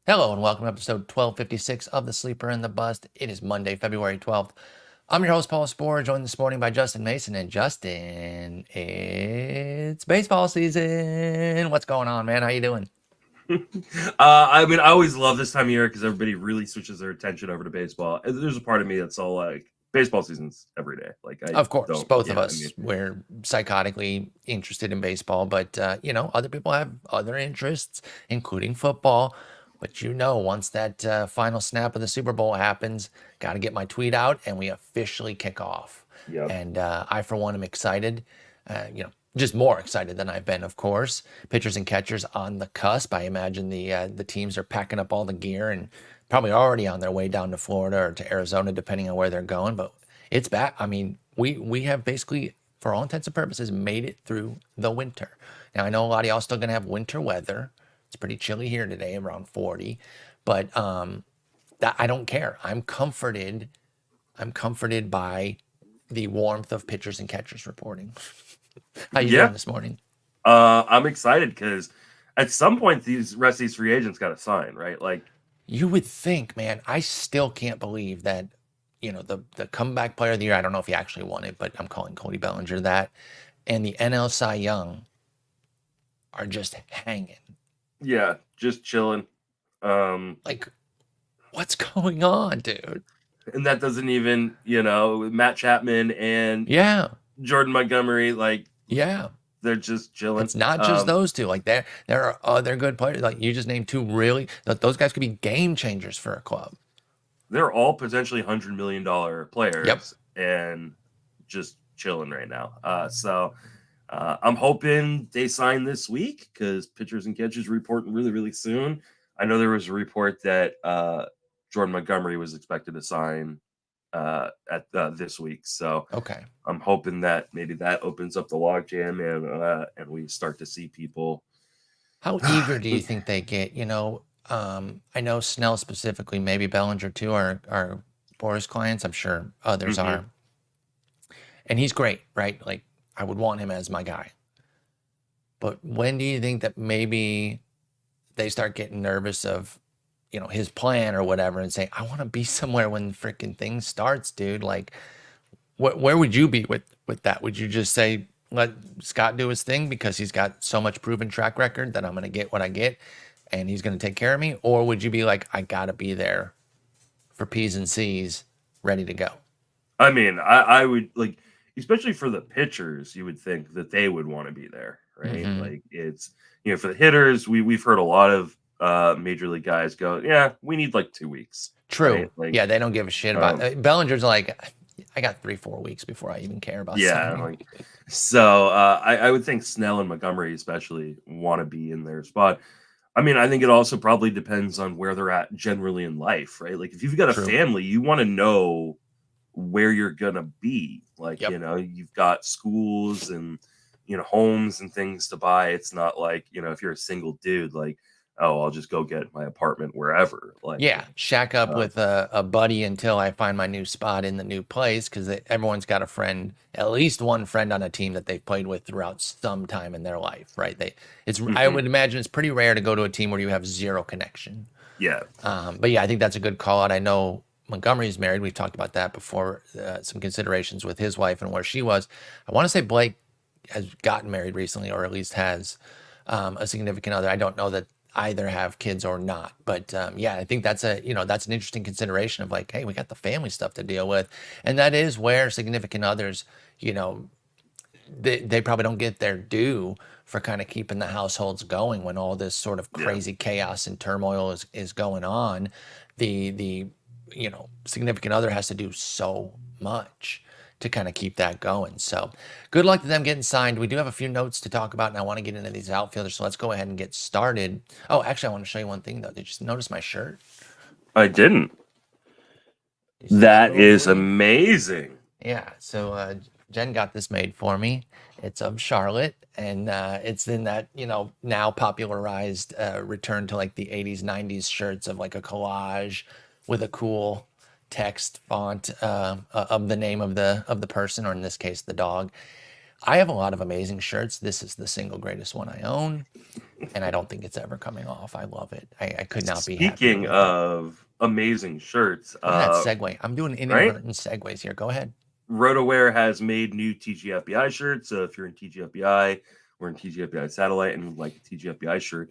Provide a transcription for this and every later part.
Hello and welcome to episode 1256 of The Sleeper and the Bust. It is Monday, February 12th. I'm your host, Paul Sporer, joined this morning by Justin Mason. And Justin, it's baseball season. What's going on, man? How you doing? I always love this time of year because everybody really switches their attention over to baseball. And there's a part of me that's all like, baseball season's every day. Like, I Of course, don't, both of yeah, I mean, us, we're psychotically interested in baseball, but, other people have other interests, including football. But once that final snap of the Super Bowl happens, got to get my tweet out and we officially kick off. yeah. And I, for one, am excited, just more excited than I've been, of course. Pitchers and catchers on the cusp. I imagine the teams are packing up all the gear and probably already on their way down to Florida or to Arizona, depending on where they're going. But it's back. I mean, we have basically, for all intents and purposes, made it through the winter. Now, I know a lot of y'all still going to have winter weather. It's pretty chilly here today, around 40. But that I don't care. I'm comforted. I'm comforted by the warmth of pitchers and catchers reporting. How you doing Yeah. this morning? I'm excited because at some point, these rest of these free agents got to sign, right? Like, You would think, man, I still can't believe that, the comeback player of the year, I don't know if he actually won it, but I'm calling Cody Bellinger that, and the NL Cy Young are just hanging. yeah, just chilling. Um, Like, what's going on, dude? and that doesn't even, Matt Chapman and Yeah, Jordan Montgomery, like, yeah. they're just chilling. It's not just those two. Like there are other good players. Like you just named two really. Those guys could be game changers for a club. They're all potentially $100 million Yep. players and just chilling right now. I'm hoping they sign this week because pitchers and catchers reporting really, really soon. I know there was a report that Jordan Montgomery was expected to sign at this week. So Okay. I'm hoping that maybe that opens up the logjam and we start to see people. How eager do you think they get? I know Snell specifically, maybe Bellinger too, are Boris clients. I'm sure others Mhm. are. And he's great, right? Like I would want him as my guy. But when do you think that maybe they start getting nervous of, his plan or whatever and say, I want to be somewhere when freaking thing starts, dude. Like where would you be with that? Would you just say let Scott do his thing because he's got so much proven track record that I'm going to get what I get and he's going to take care of me? Or would you be like, I got to be there for P's and C's, ready to go? I mean, I would like, especially for the pitchers, you would think that they would want to be there, right? Mm-hmm. Like it's for the hitters, we've heard a lot of major league guys go, yeah, we need like 2 weeks, right? True. Like, Yeah, they don't give a shit about Bellinger's like, I got 3-4 weeks before I even care about yeah, signing. like so I would think Snell and Montgomery especially want to be in their spot. I mean, I think it also probably depends on where they're at generally in life, right? Like if you've got a True. family, you want to know where you're gonna be. Like, Yep. you've got schools and homes and things to buy. It's not like, if you're a single dude, like, oh, I'll just go get my apartment wherever. Like, Yeah, shack up uh, with a buddy until I find my new spot in the new place because everyone's got a friend, at least one friend on a team that they've played with throughout some time in their life, right? I mhm, would imagine it's pretty rare to go to a team where you have zero connection. yeah, But yeah, I think that's a good call out. I know Montgomery's married. We've talked about that before. Some considerations with his wife and where she was. I want to say Blake has gotten married recently, or at least has a significant other. I don't know that either have kids or not, but yeah, I think that's that's an interesting consideration of like, hey, we got the family stuff to deal with, and that is where significant others, you know, they probably don't get their due for kind of keeping the households going when all this sort of yeah. crazy chaos and turmoil is going on. The significant other has to do so much to kind of keep that going. So good luck to them getting signed. We do have a few notes to talk about, and I want to get into these outfielders. So let's go ahead and get started. Oh, actually, I want to show you one thing though. Did you notice my shirt? I didn't. You see this That little is booty? amazing. Yeah, so Jen got this made for me. It's of Charlotte, and it's in that, now popularized return to like the 80s, 90s shirts of like a collage with a cool text font of the name of the person, or in this case, the dog. I have a lot of amazing shirts. This is the single greatest one I own. and I don't think it's ever coming off. I love it. I could not be happier Speaking with it. of amazing shirts, Look at that segue. I'm doing right? inadvertent segues here. Go ahead. RotoWare has made new TGFBI shirts. So if you're in TGFBI or in TGFBI Satellite and would like a TGFBI shirt,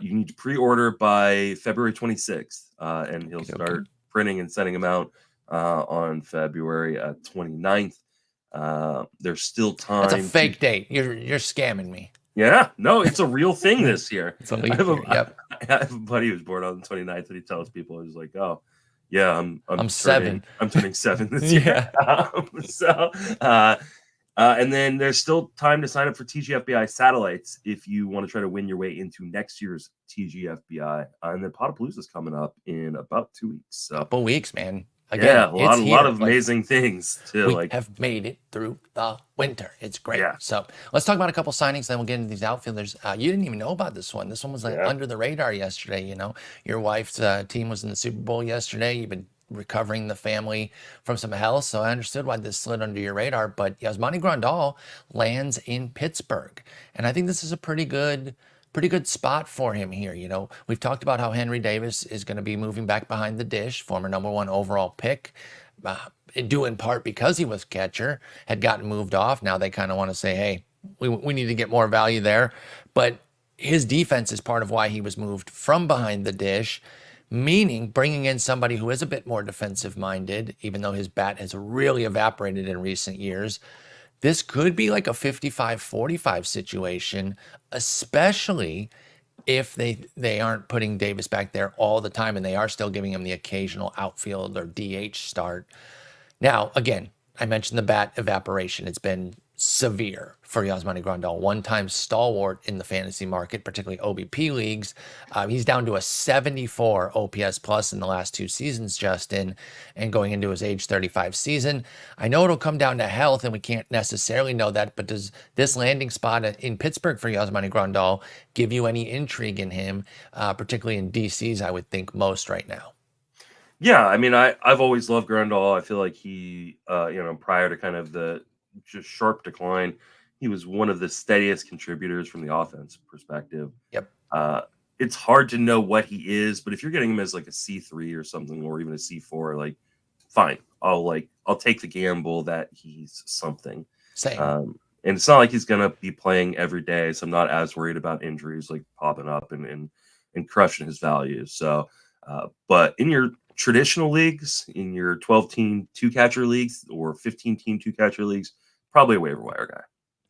you need to pre-order by February 26th, and he'll Okay, start printing and sending them out on February 29th. There's still time. That's a fake date. You're scamming me. Yeah, no, it's a real thing this year. It's a leap year. Yep. I have a buddy who's born on the 29th, and he tells people, he's like, "Oh, yeah, I'm 7. I'm turning 7 this year." Yeah. And then there's still time to sign up for TGFBI satellites if you want to try to win your way into next year's TGFBI. And then Potapalooza is coming up in about 2 weeks. So Couple weeks, man. Again, yeah, a it's lot here. of amazing things to We have made it through the winter. It's great. Yeah. So let's talk about a couple signings, then we'll get into these outfielders. You didn't even know about this one. This one was like under the radar yesterday. You know, your wife's team was in the Super Bowl yesterday. You've been recovering the family from some health, so I understood why this slid under your radar. But Yasmani Grandal lands in Pittsburgh, and I think this is a pretty good spot for him here. You know, we've talked about how Henry Davis is going to be moving back behind the dish, former #1 overall pick, due in part because he was catcher, had gotten moved off. Now they kind of want to say, hey, we need to get more value there. But his defense is part of why he was moved from behind the dish, meaning bringing in somebody who is a bit more defensive minded, even though his bat has really evaporated in recent years. This could be like a 55-45 situation, especially if they aren't putting Davis back there all the time and they are still giving him the occasional outfield or DH start. Now, again, I mentioned the bat evaporation. It's been severe for Yasmani Grandal, one-time stalwart in the fantasy market, particularly OBP leagues. He's down to a 74 OPS plus in the last 2 seasons, Justin, and going into his age 35 season. I know it'll come down to health, and we can't necessarily know that, but does this landing spot in Pittsburgh for Yasmani Grandal give you any intrigue in him, particularly in DCs, I would think most right now? Yeah, I mean, I've always loved Grandal. I feel like he, prior to kind of the just sharp decline, he was one of the steadiest contributors from the offense perspective. Yep. It's hard to know what he is, but if you're getting him as like a C3 or something, or even a C4, like, fine, I'll take the gamble that he's something. Same. And it's not like he's gonna be playing every day, so I'm not as worried about injuries like popping up and crushing his value. So, but in your traditional leagues, in your 12-team 2-catcher leagues or 15-team 2-catcher leagues, probably a waiver wire guy.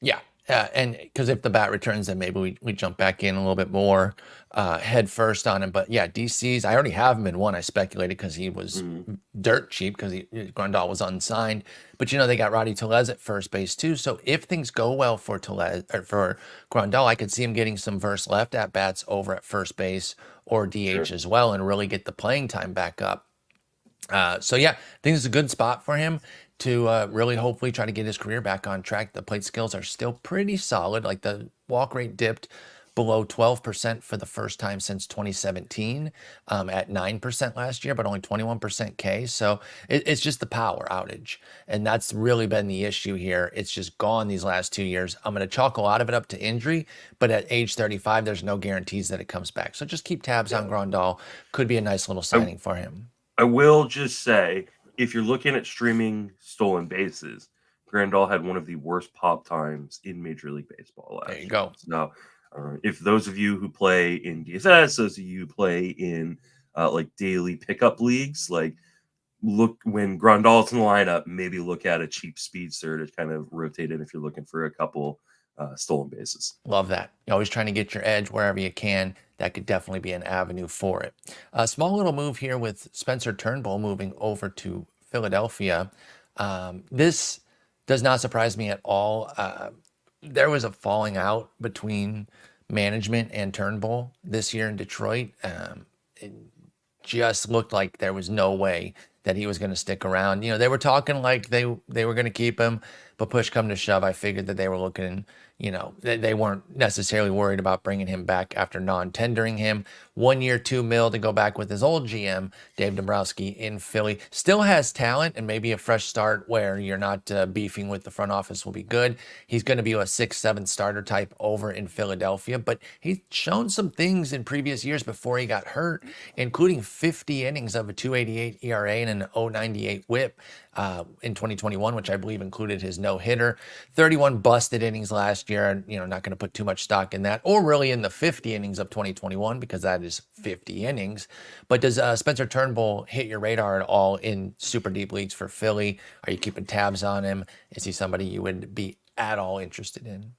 Yeah. And because if the bat returns, then maybe we jump back in a little bit more head first on him. But yeah, DCs, I already have him in one. I speculated because he was dirt cheap because Grandal was unsigned. But they got Roddy Tellez at first base too. So if things go well for Tellez or for Grandal, I could see him getting some verse left at bats over at first base or DH as well, and really get the playing time back up. So yeah, I think it's a good spot for him to really hopefully try to get his career back on track. The plate skills are still pretty solid. Like the walk rate dipped below 12% for the first time since 2017 at 9% last year, but only 21% K. So it's just the power outage. And that's really been the issue here. It's just gone these last 2 years. I'm going to chalk a lot of it up to injury, but at age 35, there's no guarantees that it comes back. So just keep tabs on Grandal. Could be a nice little signing for him. I will just say, if you're looking at streaming stolen bases, Grandal had one of the worst pop times in Major League Baseball last year. There you go. So, if those of you who play in DFS, those of you who play in like daily pickup leagues, like look when Grandal's in the lineup, maybe look at a cheap speedster to kind of rotate in if you're looking for a couple stolen bases. Love that. You're always trying to get your edge wherever you can. That could definitely be an avenue for it. A small little move here with Spencer Turnbull moving over to Philadelphia. This does not surprise me at all. There was a falling out between management and Turnbull this year in Detroit. It just looked like there was no way that he was going to stick around. They were talking like they were going to keep him, But push come to shove, I figured that they were looking, they weren't necessarily worried about bringing him back after non-tendering him. 1 year, $2 million to go back with his old GM, Dave Dombrowski in Philly. Still has talent, and maybe a fresh start where you're not beefing with the front office will be good. He's going to be a 6-7 starter type over in Philadelphia, but he's shown some things in previous years before he got hurt, including 50 innings of a 2.88 ERA and an 0.98 WHIP in 2021, which I believe included his no-hitter. 31 busted innings last year, and not going to put too much stock in that, or really in the 50 innings of 2021 because that is 50 innings. But does Spencer Turnbull hit your radar at all in super deep leagues for Philly? Are you keeping tabs on him? Is he somebody you would be at all interested in?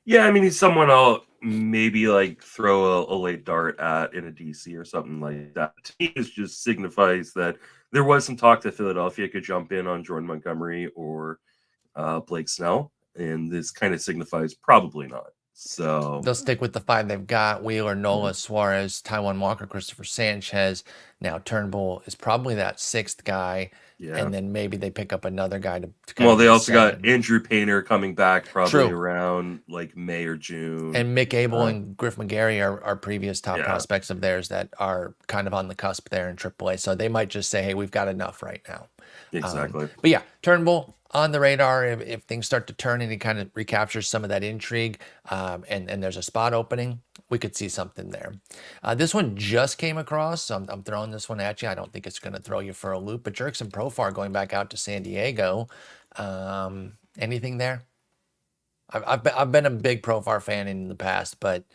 Yeah, I mean, he's someone I'll maybe like throw a late dart at in a DC or something like that. To me, it just signifies that there was some talk that Philadelphia could jump in on Jordan Montgomery or Blake Snell, and this kind of signifies probably not. So they'll stick with the 5 they've got: Wheeler, Nola, Suarez, Taijuan Walker, Christopher Sanchez. Now Turnbull is probably that 6th guy. yeah. And then maybe they pick up another guy to well, they also got Andrew Painter coming back probably True. around like May or June. And Mick Abel and Griff McGarry are previous top prospects of theirs that are kind of on the cusp there in AAA. So they might just say, hey, we've got enough right now. Exactly. But yeah, Turnbull on the radar if things start to turn and he kind of recaptures some of that intrigue and there's a spot opening, we could see something there. This one just came across, so I'm throwing this one at you. I don't think it's going to throw you for a loop, but Jurickson Profar going back out to San Diego. Anything there? I've been a big Profar fan in the past, but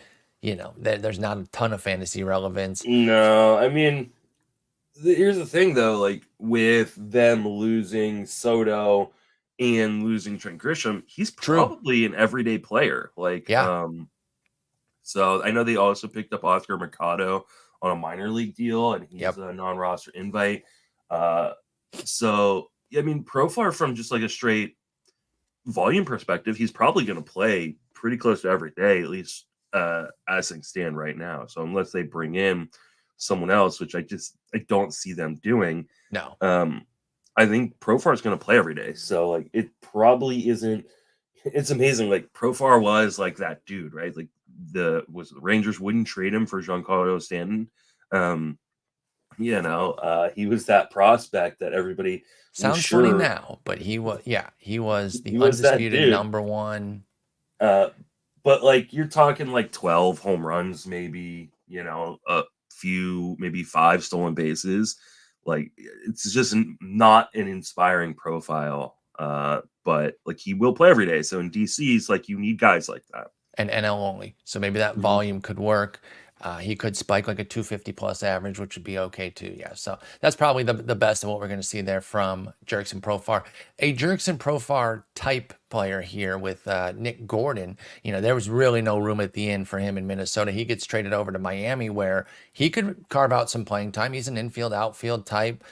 there's not a ton of fantasy relevance. No, I mean, here's the thing though, like with them losing Soto and losing Trent Grisham, he's probably an everyday player. Like, so I know they also picked up Oscar Mercado on a minor league deal, and he's a non-roster invite. So I mean, Profar from just like a straight volume perspective, he's probably going to play pretty close to every day, at least as things stand right now. So unless they bring in someone else, which I don't see them doing. No. I think Profar is going to play every day. So like it probably isn't. It's amazing. Like Profar was like that dude, right? Like the Rangers wouldn't trade him for Giancarlo Stanton. He was that prospect that everybody sounds funny now, but he was the undisputed number one. But like you're talking like 12 home runs, maybe, a few, maybe 5 stolen bases. Like it's just not an inspiring profile. But like he will play every day. So in DC's like you need guys like that. And NL only. So maybe that volume could work. He could spike like a 250 plus average, which would be okay too. Yeah, so that's probably the best of what we're going to see there from Jurickson Profar. A Jurickson Profar type player here with Nick Gordon. There was really no room at the end for him in Minnesota. He gets traded over to Miami where he could carve out some playing time. He's an infield, outfield type.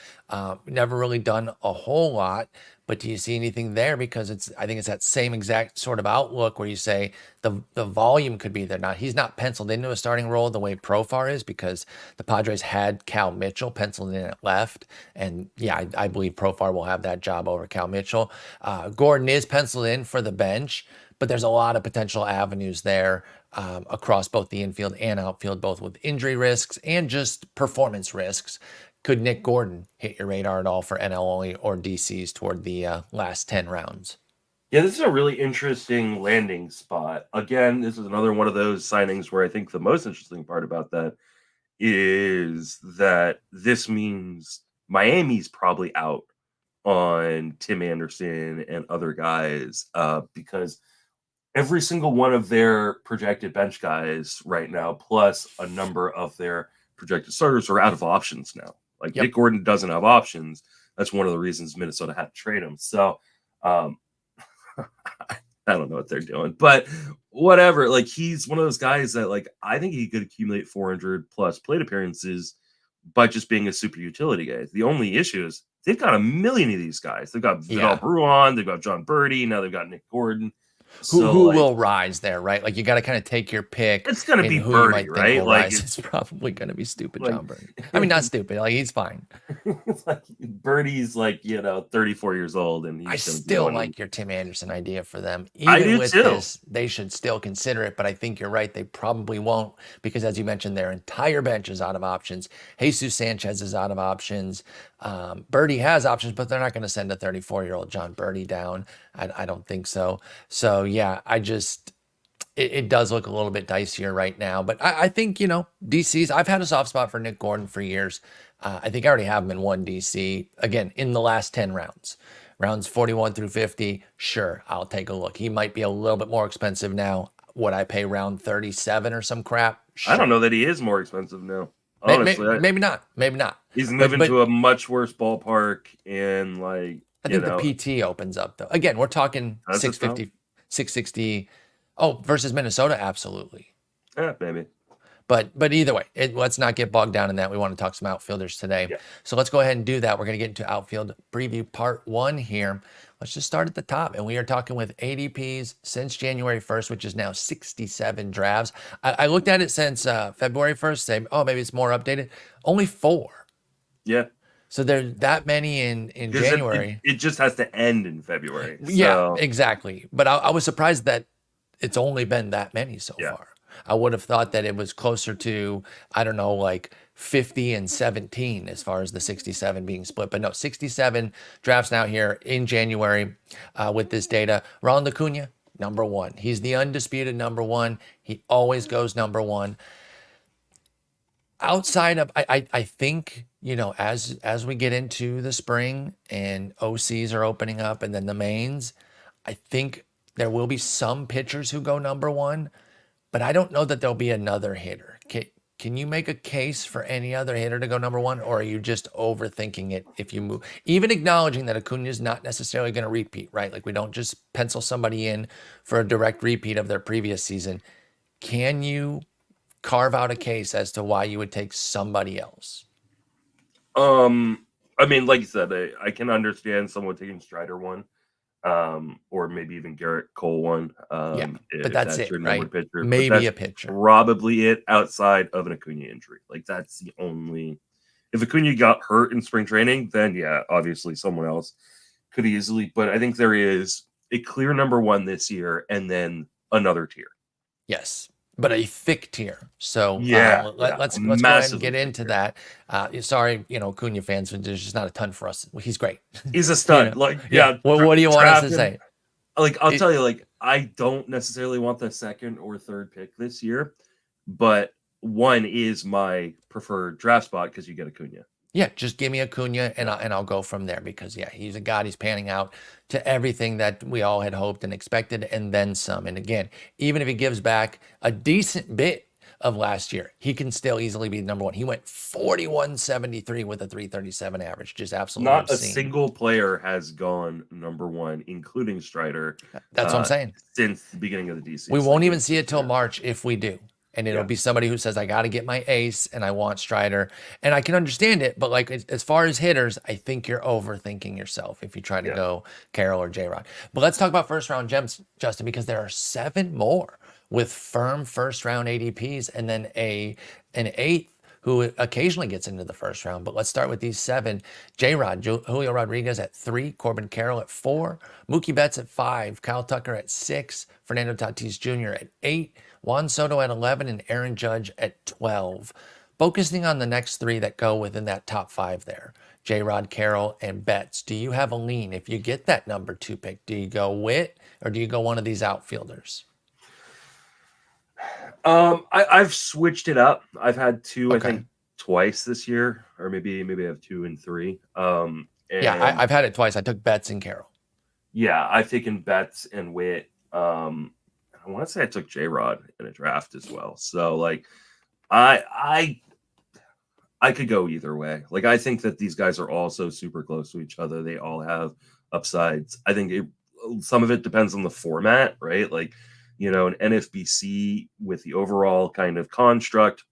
Never really done a whole lot. But do you see anything there? Because I think it's that same exact sort of outlook where you say the volume could be there. Now, he's not penciled into a starting role the way Profar is because the Padres had Cal Mitchell penciled in at left. And yeah, I believe Profar will have that job over Cal Mitchell. Gordon is penciled in for the bench, but there's a lot of potential avenues there across both the infield and outfield, both with injury risks and just performance risks. Could Nick Gordon hit your radar at all for NL only or DCs toward the last 10 rounds? Yeah, this is a really interesting landing spot. Again, this is another one of those signings where I think the most interesting part about that is that this means Miami's probably out on Tim Anderson and other guys because every single one of their projected bench guys right now, plus a number of their projected starters, are out of options now. Like Nick Gordon doesn't have options. That's one of the reasons Minnesota had to trade him. So I don't know what they're doing, but whatever. Like he's one of those guys that like I think he could accumulate 400 plus plate appearances by just being a super utility guy. The only issue is they've got a million of these guys. They've got Vidal Bruin, they've got John Birdie, now they've got Nick Gordon. Who will rise there, right? Like you got to kind of take your pick. It's going to be Birdie, right? Like it's probably going to be stupid, John Birdie. I mean, not stupid. Like he's fine. It's like Birdie's like 34 years old, and I he's going to be still going. like your Tim Anderson idea for them. I Even do with too. this, they should still consider it, but I think you're right. They probably won't because, as you mentioned, their entire bench is out of options. Jesus Sanchez is out of options. Birdie has options, but they're not going to send a 34-year-old John Birdie down. I don't think so. So, yeah, it does look a little bit dicier right now. But I think, DC's, I've had a soft spot for Nick Gordon for years. I think I already have him in one DC, again, in the last 10 rounds. Rounds 41 through 50, sure, I'll take a look. He might be a little bit more expensive now. Would I pay round 37 or some crap? I don't Sure. know that he is more expensive now. Maybe, Honestly, maybe not. Maybe not. he's But moving but to a much worse ballpark, and I think the PT opens up though. Again, we're talking does it though? 650, 660. Oh, versus Minnesota, absolutely. Yeah, maybe. But either way, let's not get bogged down in that. We want to talk some outfielders today. Yeah. So let's go ahead and do that. We're going to get into outfield preview part 1 here. Let's just start at the top. And we are talking with ADPs since January 1st, which is now 67 drafts. I looked at it since February 1st, saying, oh, maybe it's more updated. Only 4. Yeah. So there's that many in January. It just has to end in February. Yeah, So, exactly. But I was surprised that it's only been that many so yeah. far. I would have thought that it was closer to, I don't know, like 50 and 17 as far as the 67 being split. But no, 67 drafts now here in January with this data. Ronald Acuna, number 1. He's the undisputed number 1. He always goes number 1. Outside of, I think, as we get into the spring and OCs are opening up and then the mains, I think there will be some pitchers who go number 1. But I don't know that there'll be another hitter. Can you make a case for any other hitter to go number 1, or are you just overthinking it if you move? Even acknowledging that Acuna is not necessarily going to repeat, right? Like we don't just pencil somebody in for a direct repeat of their previous season. Can you carve out a case as to why you would take somebody else? I mean, like you said, I can understand someone taking Strider 1. Or maybe even Garrett Cole 1. Yeah, but If that's it, your right? number pitcher. But Maybe that's a pitcher. probably it outside of an Acuna injury. Like that's the only. If Acuna got hurt in spring training, then yeah, obviously someone else could easily. But I think there is a clear number 1 this year, and then another tier. Yes, but a thick tier. So let's go ahead and get into that. Sorry, Acuna fans, there's just not a ton for us. He's great. He's a stud. Well, what do you want us to say? Like I'll tell you, I don't necessarily want the 2nd or 3rd pick this year, but 1 is my preferred draft spot because you get Acuna. Yeah, just give me Acuna and I'll go from there because he's a god. He's panning out to everything that we all had hoped and expected and then some. And again, even if he gives back a decent bit of last year, he can still easily be number 1. He went 41.73 with a 337 average, just absolutely Not obscene. a single player has gone number 1, including Strider. That's what I'm saying. Since the beginning of the DC. We won't even see it till March if we do. And it'll be somebody who says, I got to get my ace and I want Strider. And I can understand it. But as far as hitters, I think you're overthinking yourself if you try to go Carroll or J-Rod. But let's talk about first round gems, Justin, because there are 7 more with firm first round ADPs and then an 8th who occasionally gets into the first round. But let's start with these 7. J-Rod, Julio Rodriguez at 3, Corbin Carroll at 4, Mookie Betts at 5, Kyle Tucker at 6, Fernando Tatis Jr. at 8, Juan Soto at 11, and Aaron Judge at 12. Focusing on the next 3 that go within that top 5 there, J-Rod, Carroll, and Betts, do you have a lean? If you get that number 2 pick, do you go Witt or do you go one of these outfielders? I've switched it up. I've had 2, I think, twice this year, or maybe I have 2 and 3. I've had it twice. I took Betts and Carroll. Yeah, I've taken Betts and Witt. I want to say I took J-Rod in a draft as well. So I could go either way. I think that these guys are all so super close to each other. They all have upsides. I think some of it depends on the format, right? An NFBC with the overall kind of construct,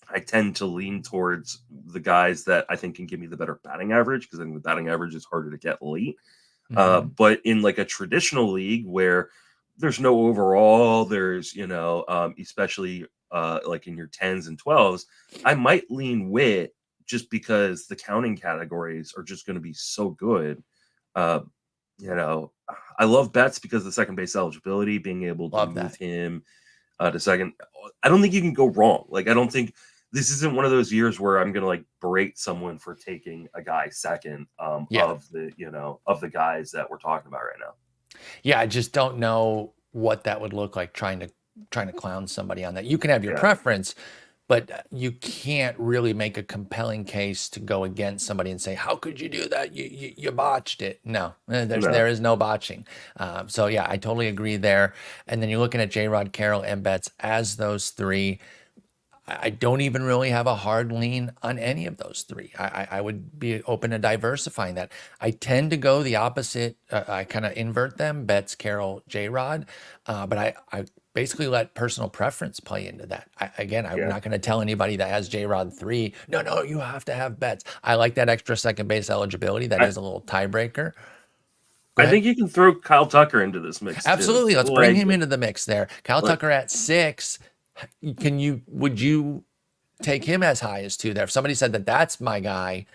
I tend to lean towards the guys that I think can give me the better batting average because I think the batting average is harder to get late. Mm-hmm. But in a traditional league where there's no overall, there's, especially in your 10s and 12s, I might lean Witt just because the counting categories are just going to be so good. Uh, you know, I love Betts because of the second base eligibility, being able to Love move that. him to second. I don't think you can go wrong. Like, I don't think this isn't one of those years where I'm going to like berate someone for taking a guy second Yeah. of the guys that we're talking about right now. Yeah, I just don't know what that would look like trying to clown somebody on that. You can have your Yeah. preference, but you can't really make a compelling case to go against somebody and say, "How could you do that? You botched it." No, No. there is no botching. So yeah, I totally agree there. And then you're looking at J. Rod, Carroll, and Betts as those three. I don't even really have a hard lean on any of those three. I would be open to diversifying that. I tend to go the opposite. I kind of invert them, Betts, Carroll, J-Rod. But I basically let personal preference play into that. I'm Yeah. not going to tell anybody that has J-Rod 3, no, you have to have Betts. I like that extra second base eligibility. That I, is a little tiebreaker. Go I ahead. think you can throw Kyle Tucker into this mix too. Absolutely. Let's bring Like, him into the mix there. Kyle like Tucker at 6. Would you take him as high as 2 there? If somebody said that that's my guy,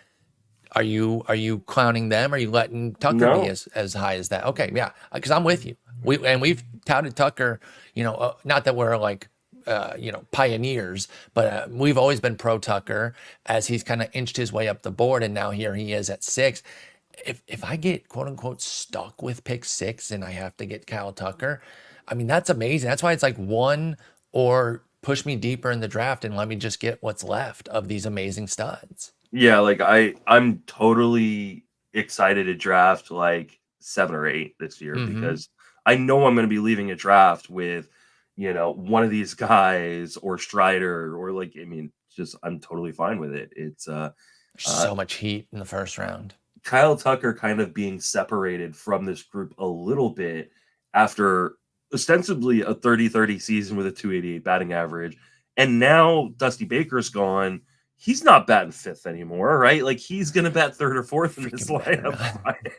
are you clowning them? Are you letting Tucker be no. as high as that? Okay, yeah, because I'm with you. We've touted Tucker. Not that we're like pioneers, but we've always been pro Tucker as he's kind of inched his way up the board, and now here he is at 6. If I get quote unquote stuck with pick 6 and I have to get Kyle Tucker, I mean that's amazing. That's why it's like one or push me deeper in the draft and let me just get what's left of these amazing studs. Yeah, like I'm totally excited to draft like 7 or 8 this year Mm-hmm. because I know I'm going to be leaving a draft with, one of these guys or Strider or like, I mean, just I'm totally fine with it. It's uh So much heat in the first round. Kyle Tucker kind of being separated from this group a little bit after ostensibly a 30-30 season with a 288 batting average. And now Dusty Baker's gone. He's not batting fifth anymore, right? Like he's going to bat third or fourth in this Freaking better lineup not. finally.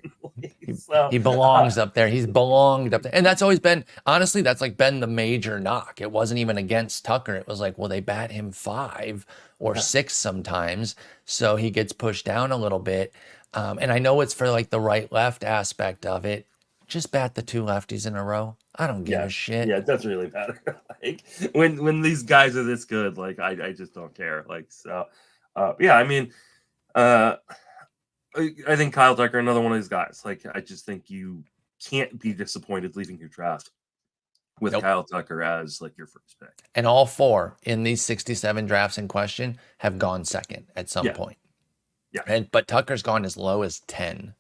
He, So, he belongs up there. He's belonged up there. And that's always been, honestly, that's like been the major knock. It wasn't even against Tucker. It was like, well, they bat him 5 or 6 sometimes. So he gets pushed down a little bit. And I know it's for like the right left aspect of it. Just bat the 2 lefties in a row. I don't give yeah, a shit. yeah, it doesn't really matter. Like when these guys are this good, like I just don't care. Like so, yeah, I mean, uh, I think Kyle Tucker, another one of these guys. Like, I just think you can't be disappointed leaving your draft with Nope. Kyle Tucker as like your first pick. And all 4 in these 67 drafts in question have gone second at some Yeah, point. yeah, But Tucker's gone as low as 10.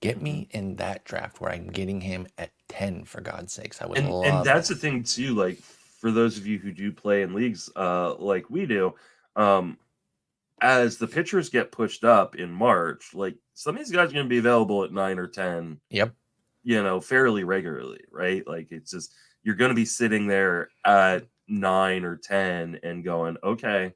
Get hmm me in that draft where I'm getting him at 10 for God's sakes. I would and love that's the that. thing too. Like for those of you who do play in leagues, like we do, um, as the pitchers get pushed up in March, like some of these guys are going to be available at 9 or 10, Yep. fairly regularly, right? Like it's just you're going to be sitting there at 9 or 10 and going, okay,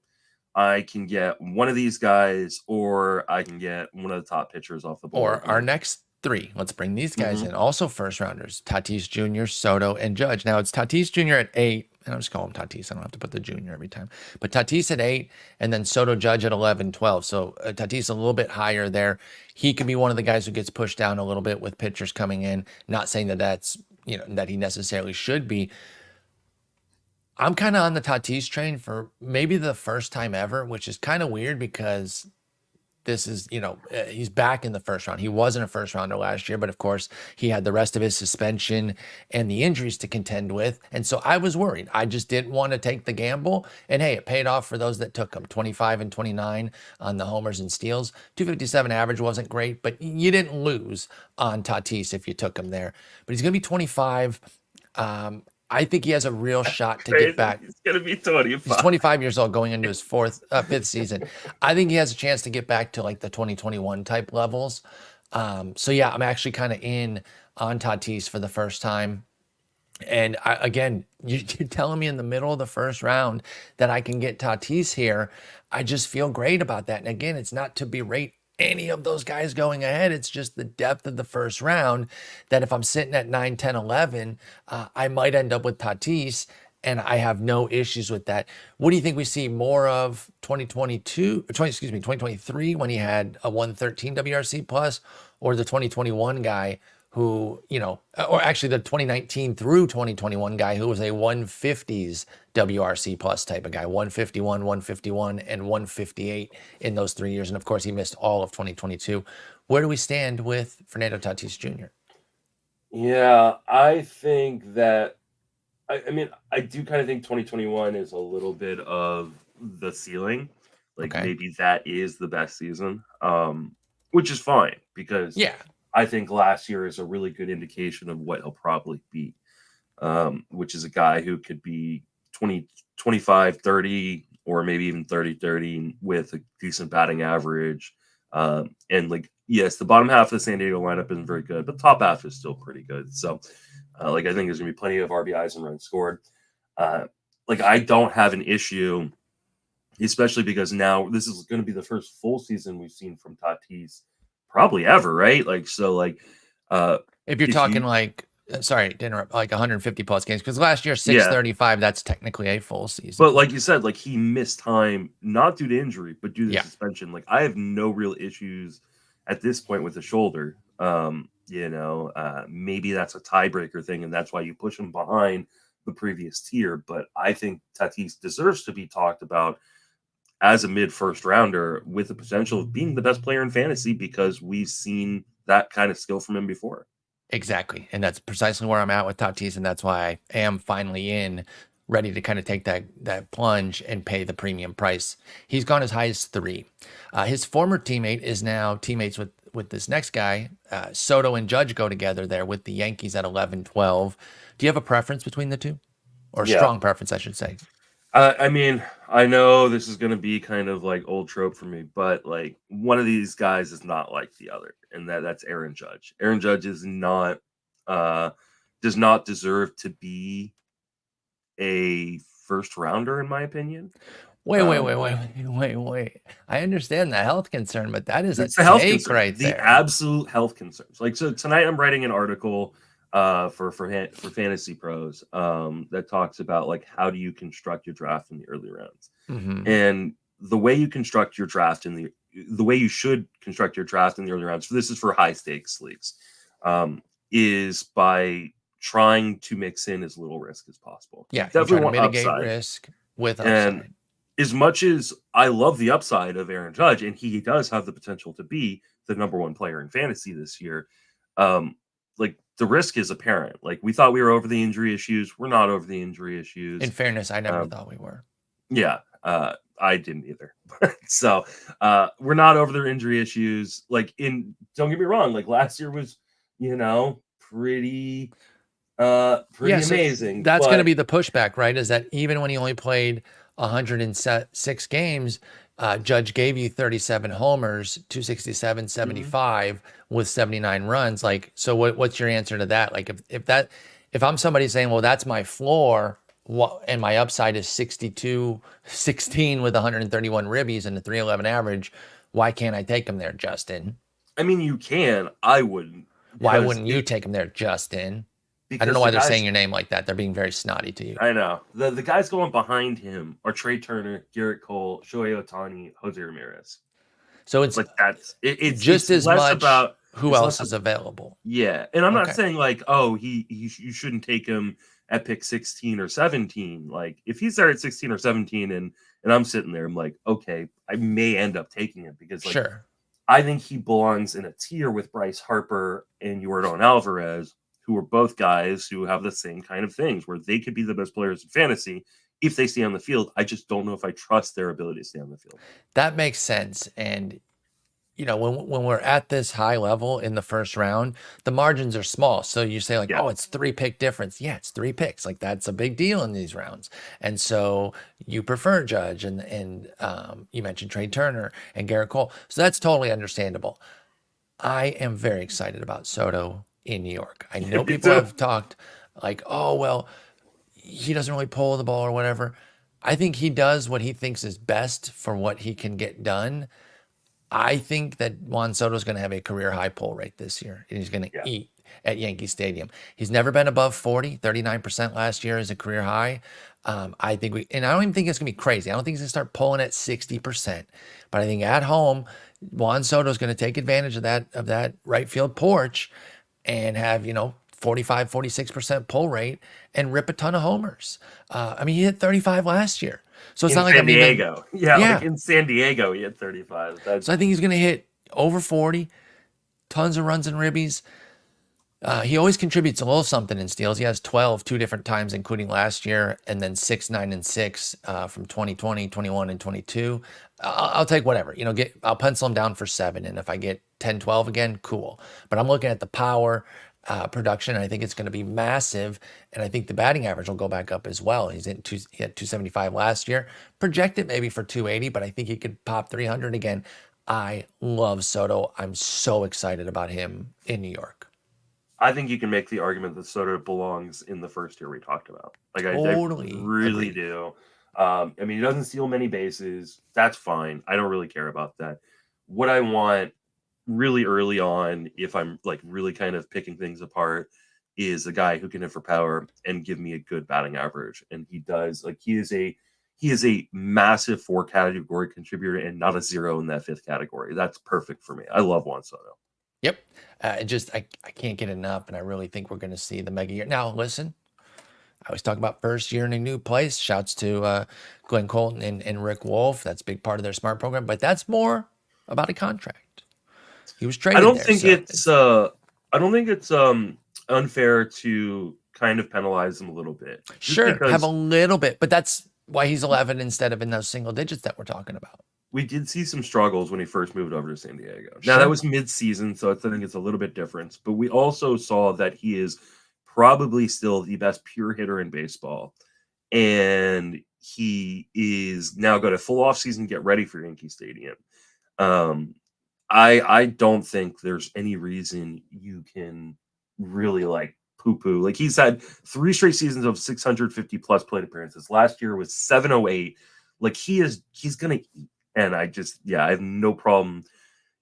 I can get one of these guys, or I can get one of the top pitchers off the board. Or our next 3. Let's bring these guys Mhm. in. Also first rounders, Tatis Jr., Soto, and Judge. Now it's Tatis Jr. at 8. And I'll just call him Tatis. I don't have to put the junior every time. But Tatis at 8, and then Soto Judge at 11, 12. So Tatis a little bit higher there. He could be one of the guys who gets pushed down a little bit with pitchers coming in. Not saying that that he necessarily should be. I'm kind of on the Tatis train for maybe the first time ever, which is kind of weird because this is, he's back in the first round. He wasn't a first rounder last year, but of course, he had the rest of his suspension and the injuries to contend with. And so I was worried. I just didn't want to take the gamble. And hey, it paid off for those that took him 25 and 29 on the homers and steals. 257 average wasn't great, but you didn't lose on Tatis if you took him there. But he's going to be 25. I think he has a real shot to get Crazy. back. He's going to be He's 25. 25 years old going into his fifth season. I think he has a chance to get back to like the 2021 type levels. So yeah, I'm actually kind of in on Tatis for the first time. And again, you're telling me in the middle of the first round that I can get Tatis here. I just feel great about that. And again, it's not to berate any of those guys going ahead. It's just the depth of the first round that if I'm sitting at 9, 10, 11, I might end up with Tatis. and I have no issues with that. What do you think we see more of 2023 when he had a 113 WRC plus, or the 2021 guy who, or actually the 2019 through 2021 guy who was a 150s WRC plus type of guy, 151, 151, and 158 in those 3 years. And of course, he missed all of 2022. Where do we stand with Fernando Tatis Jr.? Yeah, I think that I mean, I do kind of think 2021 is a little bit of the ceiling. Like Okay. maybe that is the best season, which is fine because Yeah. I think last year is a really good indication of what he'll probably be, which is a guy who could be 20, 25, 30, or maybe even 30, 30 with a decent batting average. And like, yes, the bottom half of the San Diego lineup isn't very good, but the top half is still pretty good. So, like, I think there's going to be plenty of RBIs and runs scored. Like, I don't have an issue, especially because now this is going to be the first full season we've seen from Tatis probably ever, right? Like, so, like, If you're if talking you, like, sorry to interrupt, like 150 plus games, because last year yeah, 635, that's technically a full season. but like you said, like he missed time not due to injury, but due to Yeah, suspension. Like I have no real issues at this point with the shoulder. Maybe that's a tiebreaker thing, and that's why you push him behind the previous tier. But I think Tatis deserves to be talked about as a mid first rounder with the potential of being the best player in fantasy because we've seen that kind of skill from him before. exactly. And that's precisely where I'm at with Tatis, and that's why I am finally ready to kind of take that plunge and pay the premium price. He's gone as high as 3. His former teammate is now teammates with this next guy. Soto and Judge go together there with the Yankees at 11, 12. Do you have a preference between the two? Or Yeah. strong preference, I should say. I mean, I know this is going to be kind of like old trope for me, but like one of these guys is not like the other, and that's Aaron Judge. Aaron Judge is not does not deserve to be a first rounder, in my opinion. Wait, wait, wait, wait, wait, wait. I understand the health concern, but that is a It's the health take concern, right the there. absolute health concerns. Like so, tonight I'm writing an article for Fantasy Pros that talks about like how do you construct your draft in the early rounds, and the way you construct your draft in the way you should construct your draft in the early rounds. So this is for high stakes leagues, is by trying to mix in as little risk as possible. Yeah, You you try definitely to want mitigate upside, risk with and upside. as much as I love the upside of Aaron Judge, and he does have the potential to be the number one player in fantasy this year, like the risk is apparent. Like we thought we were over the injury issues. We're not over the injury issues. In fairness, I never thought we were. Yeah, I didn't either. So we're not over their injury issues. Like don't get me wrong, like last year was, pretty amazing. That's going to But be the pushback, right? Is that even when he only played 106 games, Judge gave you 37 homers, 267, 75 with 79 runs. Like, so what's your answer to that? Like, if I'm somebody saying, well, that's my floor, and my upside is 62, 16 with 131 ribbies and a 311 average, why can't I take him there, Justin? I mean, you can. I wouldn't. Why wouldn't you take him there, Justin? I don't know why they're saying your name like that. They're being very snotty to you. I know. The guys going behind him are Trey Turner, Garrett Cole, Shohei Ohtani, Jose Ramirez. So it's like it's just it's as less much about who else is available. Yeah, and I'm not Okay. saying like, oh, you shouldn't take him at pick 16 or 17. Like if he's there at 16 or 17 and I'm sitting there, I'm like, okay, I may end up taking him because like Sure. I think he belongs in a tier with Bryce Harper and Yordan Alvarez, who are both guys who have the same kind of things where they could be the best players in fantasy if they stay on the field. I just don't know if I trust their ability to stay on the field. That makes sense. And when we're at this high level in the first round, the margins are small. So you say like, Yeah. oh, it's 3 pick difference. Yeah, it's 3 picks. Like that's a big deal in these rounds. And so you prefer Judge and you mentioned Trey Turner and Garrett Cole. So that's totally understandable. I am very excited about Soto in New York. I know people have talked like, oh, well, he doesn't really pull the ball or whatever. I think he does what he thinks is best for what he can get done. I think that Juan Soto is going to have a career high pull rate this year, and he's going to eat. at Yankee Stadium. He's never been above 40, 39% last year is a career high. I think and I don't even think it's going to be crazy. I don't think he's going to start pulling at 60%, but I think at home, Juan Soto is going to take advantage of that right field porch and have, 45, 46% pull rate and rip a ton of homers. I mean, he hit 35 last year. So it's In not like San I'm even, Diego. Yeah, like yeah. in San Diego, he had 35. So I think he's going to hit over 40, tons of runs and ribbies. He always contributes a little something in steals. He has 12 two different times, including last year, and then 6, 9, and 6 from 2020, 21, and 22. I'll take whatever. I'll pencil him down for 7, and if I get 10, 12 again, cool. But I'm looking at the power production, and I think it's going to be massive, and I think the batting average will go back up as well. He had 275 last year, projected maybe for 280, but I think he could pop 300 again. I love Soto. I'm so excited about him in New York. I think you can make the argument that Soto belongs in the first tier we talked about. Like I Totally really agreed. do. I mean, he doesn't steal many bases. That's fine. I don't really care about that. What I want really early on, if I'm like really kind of picking things apart, is a guy who can hit for power and give me a good batting average. And he does. Like he is a massive 4 category contributor and not a 0 in that 5th category. That's perfect for me. I love Juan Soto. Yep. I can't get enough, and I really think we're going to see the mega year. Now, listen, I always talk about first year in a new place. Shouts to Glenn Colton and Rick Wolf. That's a big part of their SMART program, but that's more about a contract. He was traded there. I don't think it's unfair to kind of penalize him a little bit. Sure, have a little bit, but that's why he's 11 instead of in those single digits that we're talking about. We did see some struggles when he first moved over to San Diego. Now, that was mid-season, so I think it's a little bit different. But we also saw that he is probably still the best pure hitter in baseball. And he is now got a full offseason, get ready for Yankee Stadium. I don't think there's any reason you can really like poo-poo. Like he's had 3 straight seasons of 650 plus plate appearances. Last year was 708. Like he's gonna eat. And I have no problem.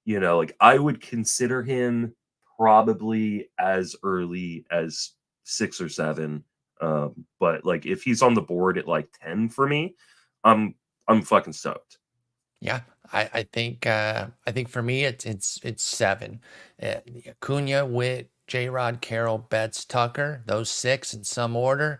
Like I would consider him probably as early as 6 or 7. But like if he's on the board at like 10 for me, I'm fucking stoked. Yeah, I think for me it's 7. Acuna, Witt, J-Rod, Carroll, Betts, Tucker, those 6 in some order.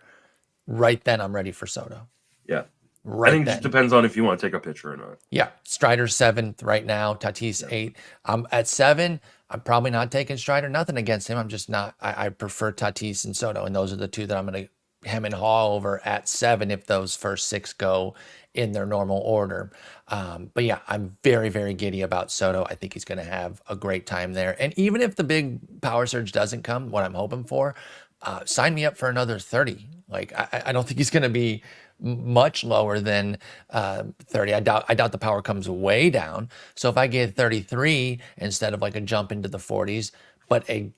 Right then, I'm ready for Soto. Yeah. Right I think then. it just depends on if you want to take a pitcher or not. Yeah, Strider's 7th right now. Tatis 8. I'm at 7. I'm probably not taking Strider. Nothing against him. I'm just not. I prefer Tatis and Soto, and those are the 2 that I'm going to hem and haw over at 7 if those first 6 go in their normal order. But yeah, I'm very, very giddy about Soto. I think he's going to have a great time there. And even if the big power surge doesn't come, what I'm hoping for, sign me up for another 30. Like I don't think he's going to be much lower than 30. I doubt the power comes way down. So if I get 33 instead of like a jump into the 40s, but a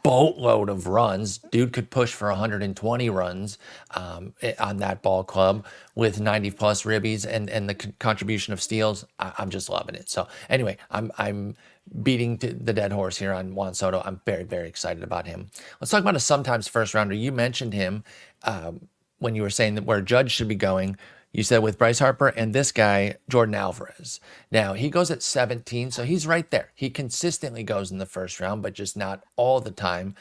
boatload of runs, dude could push for 120 runs on that ball club with 90 plus ribbies and the contribution of steals. I'm just loving it. So anyway, I'm beating the dead horse here on Juan Soto. I'm very, very excited about him. Let's talk about a sometimes first rounder. You mentioned him when you were saying that where Judge should be going. You said with Bryce Harper and this guy, Yordan Alvarez. Now, he goes at 17, so he's right there. He consistently goes in the first round, but just not all the time,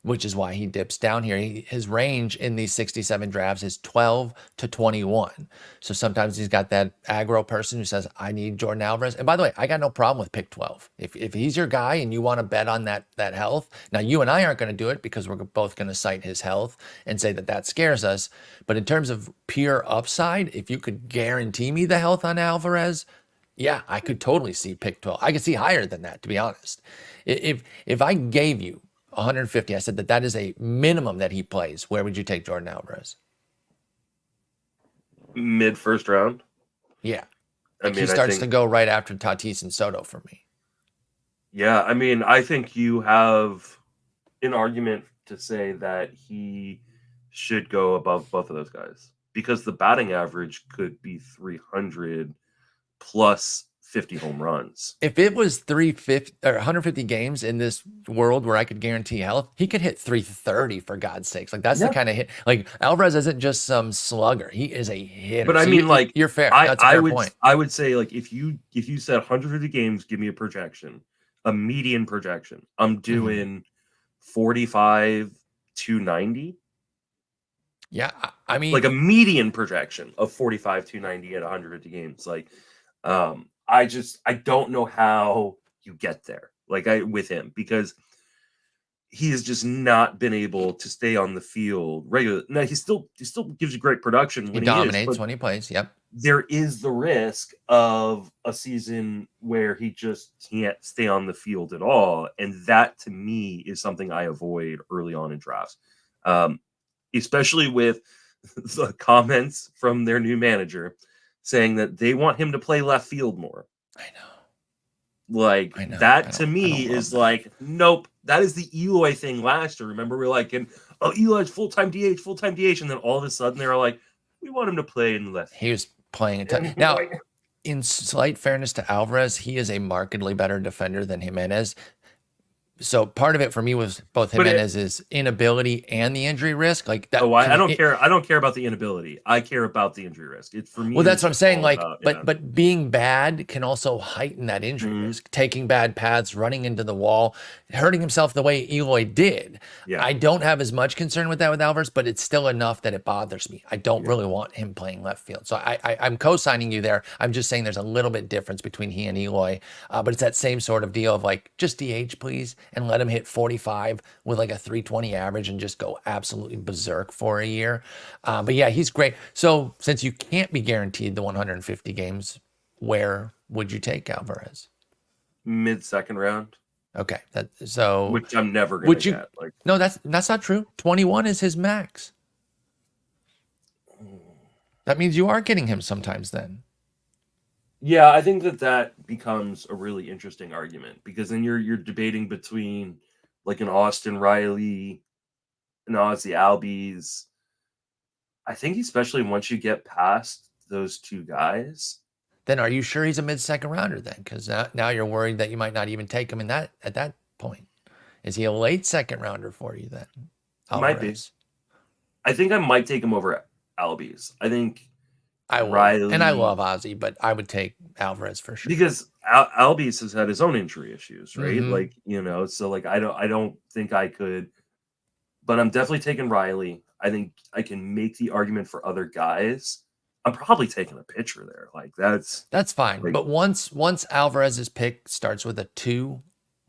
which is why he dips down here. His range in these 67 drafts is 12 to 21. So sometimes he's got that aggro person who says, I need Yordan Alvarez. And by the way, I got no problem with pick 12. If he's your guy and you want to bet on that health, now you and I aren't going to do it because we're both going to cite his health and say that scares us. But in terms of pure upside, if you could guarantee me the health on Alvarez, yeah, I could totally see pick 12. I could see higher than that, to be honest. If I gave you 150, I said that is a minimum that he plays, where would you take Yordan Alvarez? Mid first round? Yeah. He starts to go right after Tatis and Soto for me. Yeah, I mean, I think you have an argument to say that he should go above both of those guys because the batting average could be 300 plus 50 home runs. If it was 350 or 150 games in this world where I could guarantee health, he could hit 330 for God's sakes. Like that's the Yeah. kind of hit. Like Alvarez isn't just some slugger; he is a hitter. But I So mean, like, you're fair. I That's a I fair would point. I would say, like, if you said 150 games, give me a projection, a median projection. I'm doing 45 290. Yeah, I mean, Like a median projection of 45 290 at 150 games. Like, I don't know how you get there. Like with him, because he has just not been able to stay on the field regular. Now he still gives you great production he when he is, dominates but when he plays. Yep. there is the risk of a season where he just can't stay on the field at all, and that to me is something I avoid early on in drafts, especially with the comments from their new manager saying that they want him to play left field more. I know. Like I know. that to I me don't love is that. like, nope. That is the Eloy thing last year. Remember, we are like, oh, Eloy's full-time DH, and then all of a sudden they're like, we want him to play in left. He was playing a ton. And Now, like, in slight fairness to Alvarez, he is a markedly better defender than Jimenez. So part of it for me was both Jimenez's inability and the injury risk. Like that. oh, I don't care. I don't care about the inability. I care about the injury risk. It's for me. Well, that's what I'm it's saying. all Like, about, yeah. but being bad can also heighten that injury Mhm. risk. Taking bad paths, running into the wall, hurting himself the way Eloy did. Yeah. I don't have as much concern with that with Alvarez, but it's still enough that it bothers me. I don't really want him playing left field. So I'm co-signing you there. I'm just saying there's a little bit difference between he and Eloy, but it's that same sort of deal of like, just DH please, and let him hit 45 with like a 320 average and just go absolutely berserk for a year. But yeah, he's great. So since you can't be guaranteed the 150 games, where would you take Alvarez? Mid-second round. Okay, which I'm never gonna get. Like, no, that's not true. 21 is his max. That means you are getting him sometimes then. yeah, I think that becomes a really interesting argument, because then you're debating between like an Austin Riley, an Ozzy Albies. I think especially once you get past those two guys. Then are you sure he's a mid-second rounder then? Because now you're worried that you might not even take him at that point. Is he a late second rounder for you then? Might be. I think I might take him over Albies. I think I would. Riley, And I love Ozzy, but I would take Alvarez for sure. because Albies has had his own injury issues, right? Mhm. Like, so like I don't think I could, but I'm definitely taking Riley. I think I can make the argument for other guys. I'm probably taking a pitcher there. Like that's fine. like, But once Alvarez's pick starts with a 2,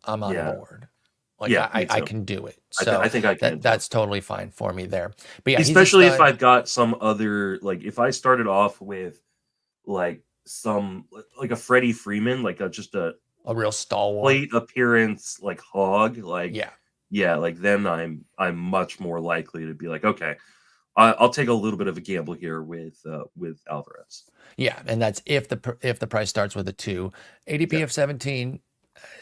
I'm on Yeah. board. Like Yeah, me I too. can do it. So I think I can too. that's totally fine for me there. But yeah, Especially he's a if stud. I've got some other, like if I started off with like some like a Freddie Freeman, like just a real stalwart. plate appearance like hog, like yeah, like then I'm much more likely to be like, okay, I'll take a little bit of a gamble here with Alvarez. Yeah, and that's if the price starts with a 2. ADP of 17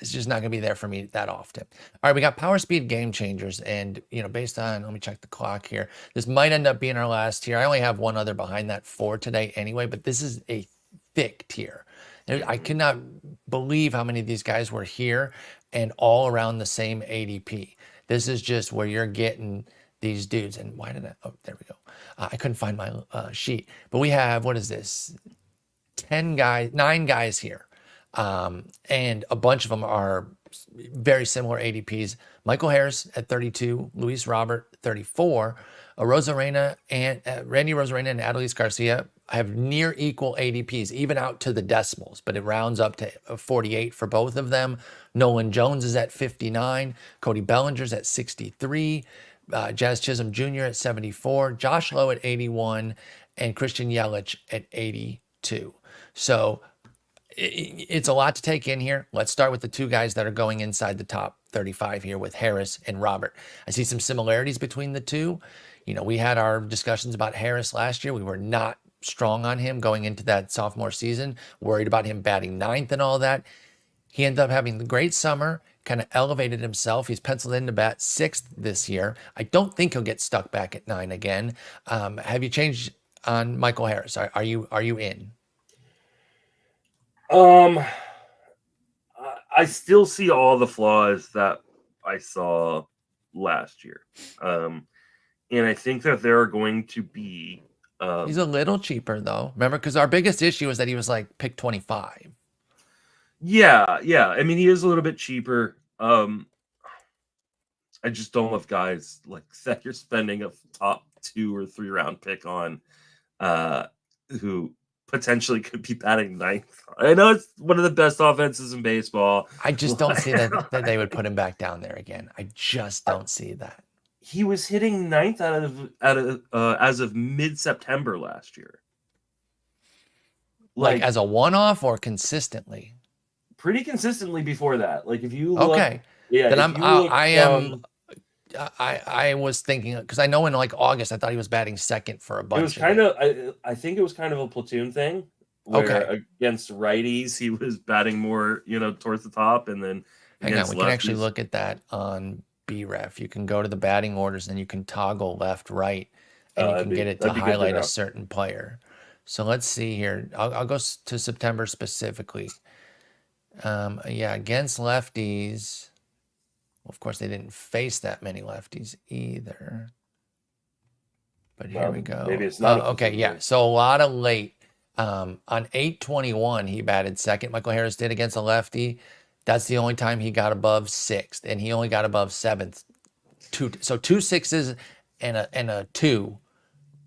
is just not going to be there for me that often. All right, we got power speed game changers, and based on, let me check the clock here. This might end up being our last tier. I only have one other behind that 4 today anyway, but this is a thick tier. I cannot believe how many of these guys were here and all around the same ADP. This is just where you're getting these dudes. And why did oh, there we go. I couldn't find my sheet, but we have, what is this? 9 guys here. And a bunch of them are very similar ADPs. Michael Harris at 32, Luis Robert 34, Rosarena and Randy Rosarena and Adolis Garcia have near equal ADPs, even out to the decimals, but it rounds up to 48 for both of them. Nolan Jones is at 59, Cody Bellinger's at 63, Jazz Chisholm Jr. at 74, Josh Lowe at 81, and Christian Yelich at 82. So it's a lot to take in here. Let's start with the 2 guys that are going inside the top 35 here with Harris and Robert. I see some similarities between the 2. We had our discussions about Harris last year. We were not strong on him going into that sophomore season, worried about him batting 9th and all that. He ended up having the great summer, kind of elevated himself. He's penciled in to bat 6th this year. I don't think he'll get stuck back at 9 again. Have you changed on Michael Harris? Are you in? Um, I still see all the flaws that I saw last year. And I think that there are going to be. He's a little cheaper though. Remember, because our biggest issue is that he was like pick 25. Yeah. I mean, he is a little bit cheaper. I just don't love guys like that you're spending a top 2 or 3 round pick on, uh, who potentially could be batting ninth. I know it's one of the best offenses in baseball. I just don't see that they would put him back down there again. I just don't see that. He was hitting ninth out of as of mid September last year. Like Like as a one-off or consistently? pretty consistently before that. Like if you look, Okay. yeah, Then if you look from, I was thinking because I know in like August I thought he was batting second for a it was bunch of kind it. of, I think it was kind of a platoon thing where Okay. against righties he was batting more, towards the top, and then Hang on, against we can actually lefties, look at that on BREF. You can go to the batting orders and you can toggle left, right, and you can get it to that'd be good to highlight a know. certain player. So let's see here. I'll go to September specifically. Yeah, against lefties. Well, of course, they didn't face that many lefties either. But here we Maybe go. it's not a Okay, platoon yeah. thing. So a lot of late. On 8/21, he batted second. Michael Harris did against a lefty. That's the only time he got above sixth, and he only got above seventh. So 2 6s and a 2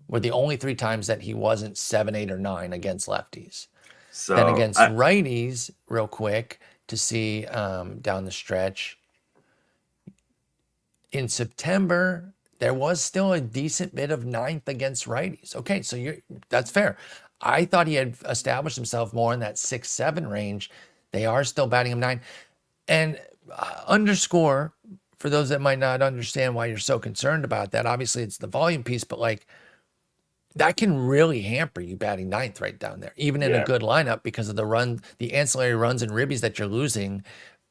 were the only 3 times that he wasn't 7, 8, or 9 against lefties. Then So against righties, real quick to see down the stretch. In September, there was still a decent bit of ninth against righties. Okay, so that's fair. I thought he had established himself more in that 6, 7 range. They are still batting him 9. And underscore for those that might not understand why you're so concerned about that. Obviously, it's the volume piece, but like that can really hamper you batting ninth right down there, even in a yeah, good lineup because of the ancillary runs and ribbies that you're losing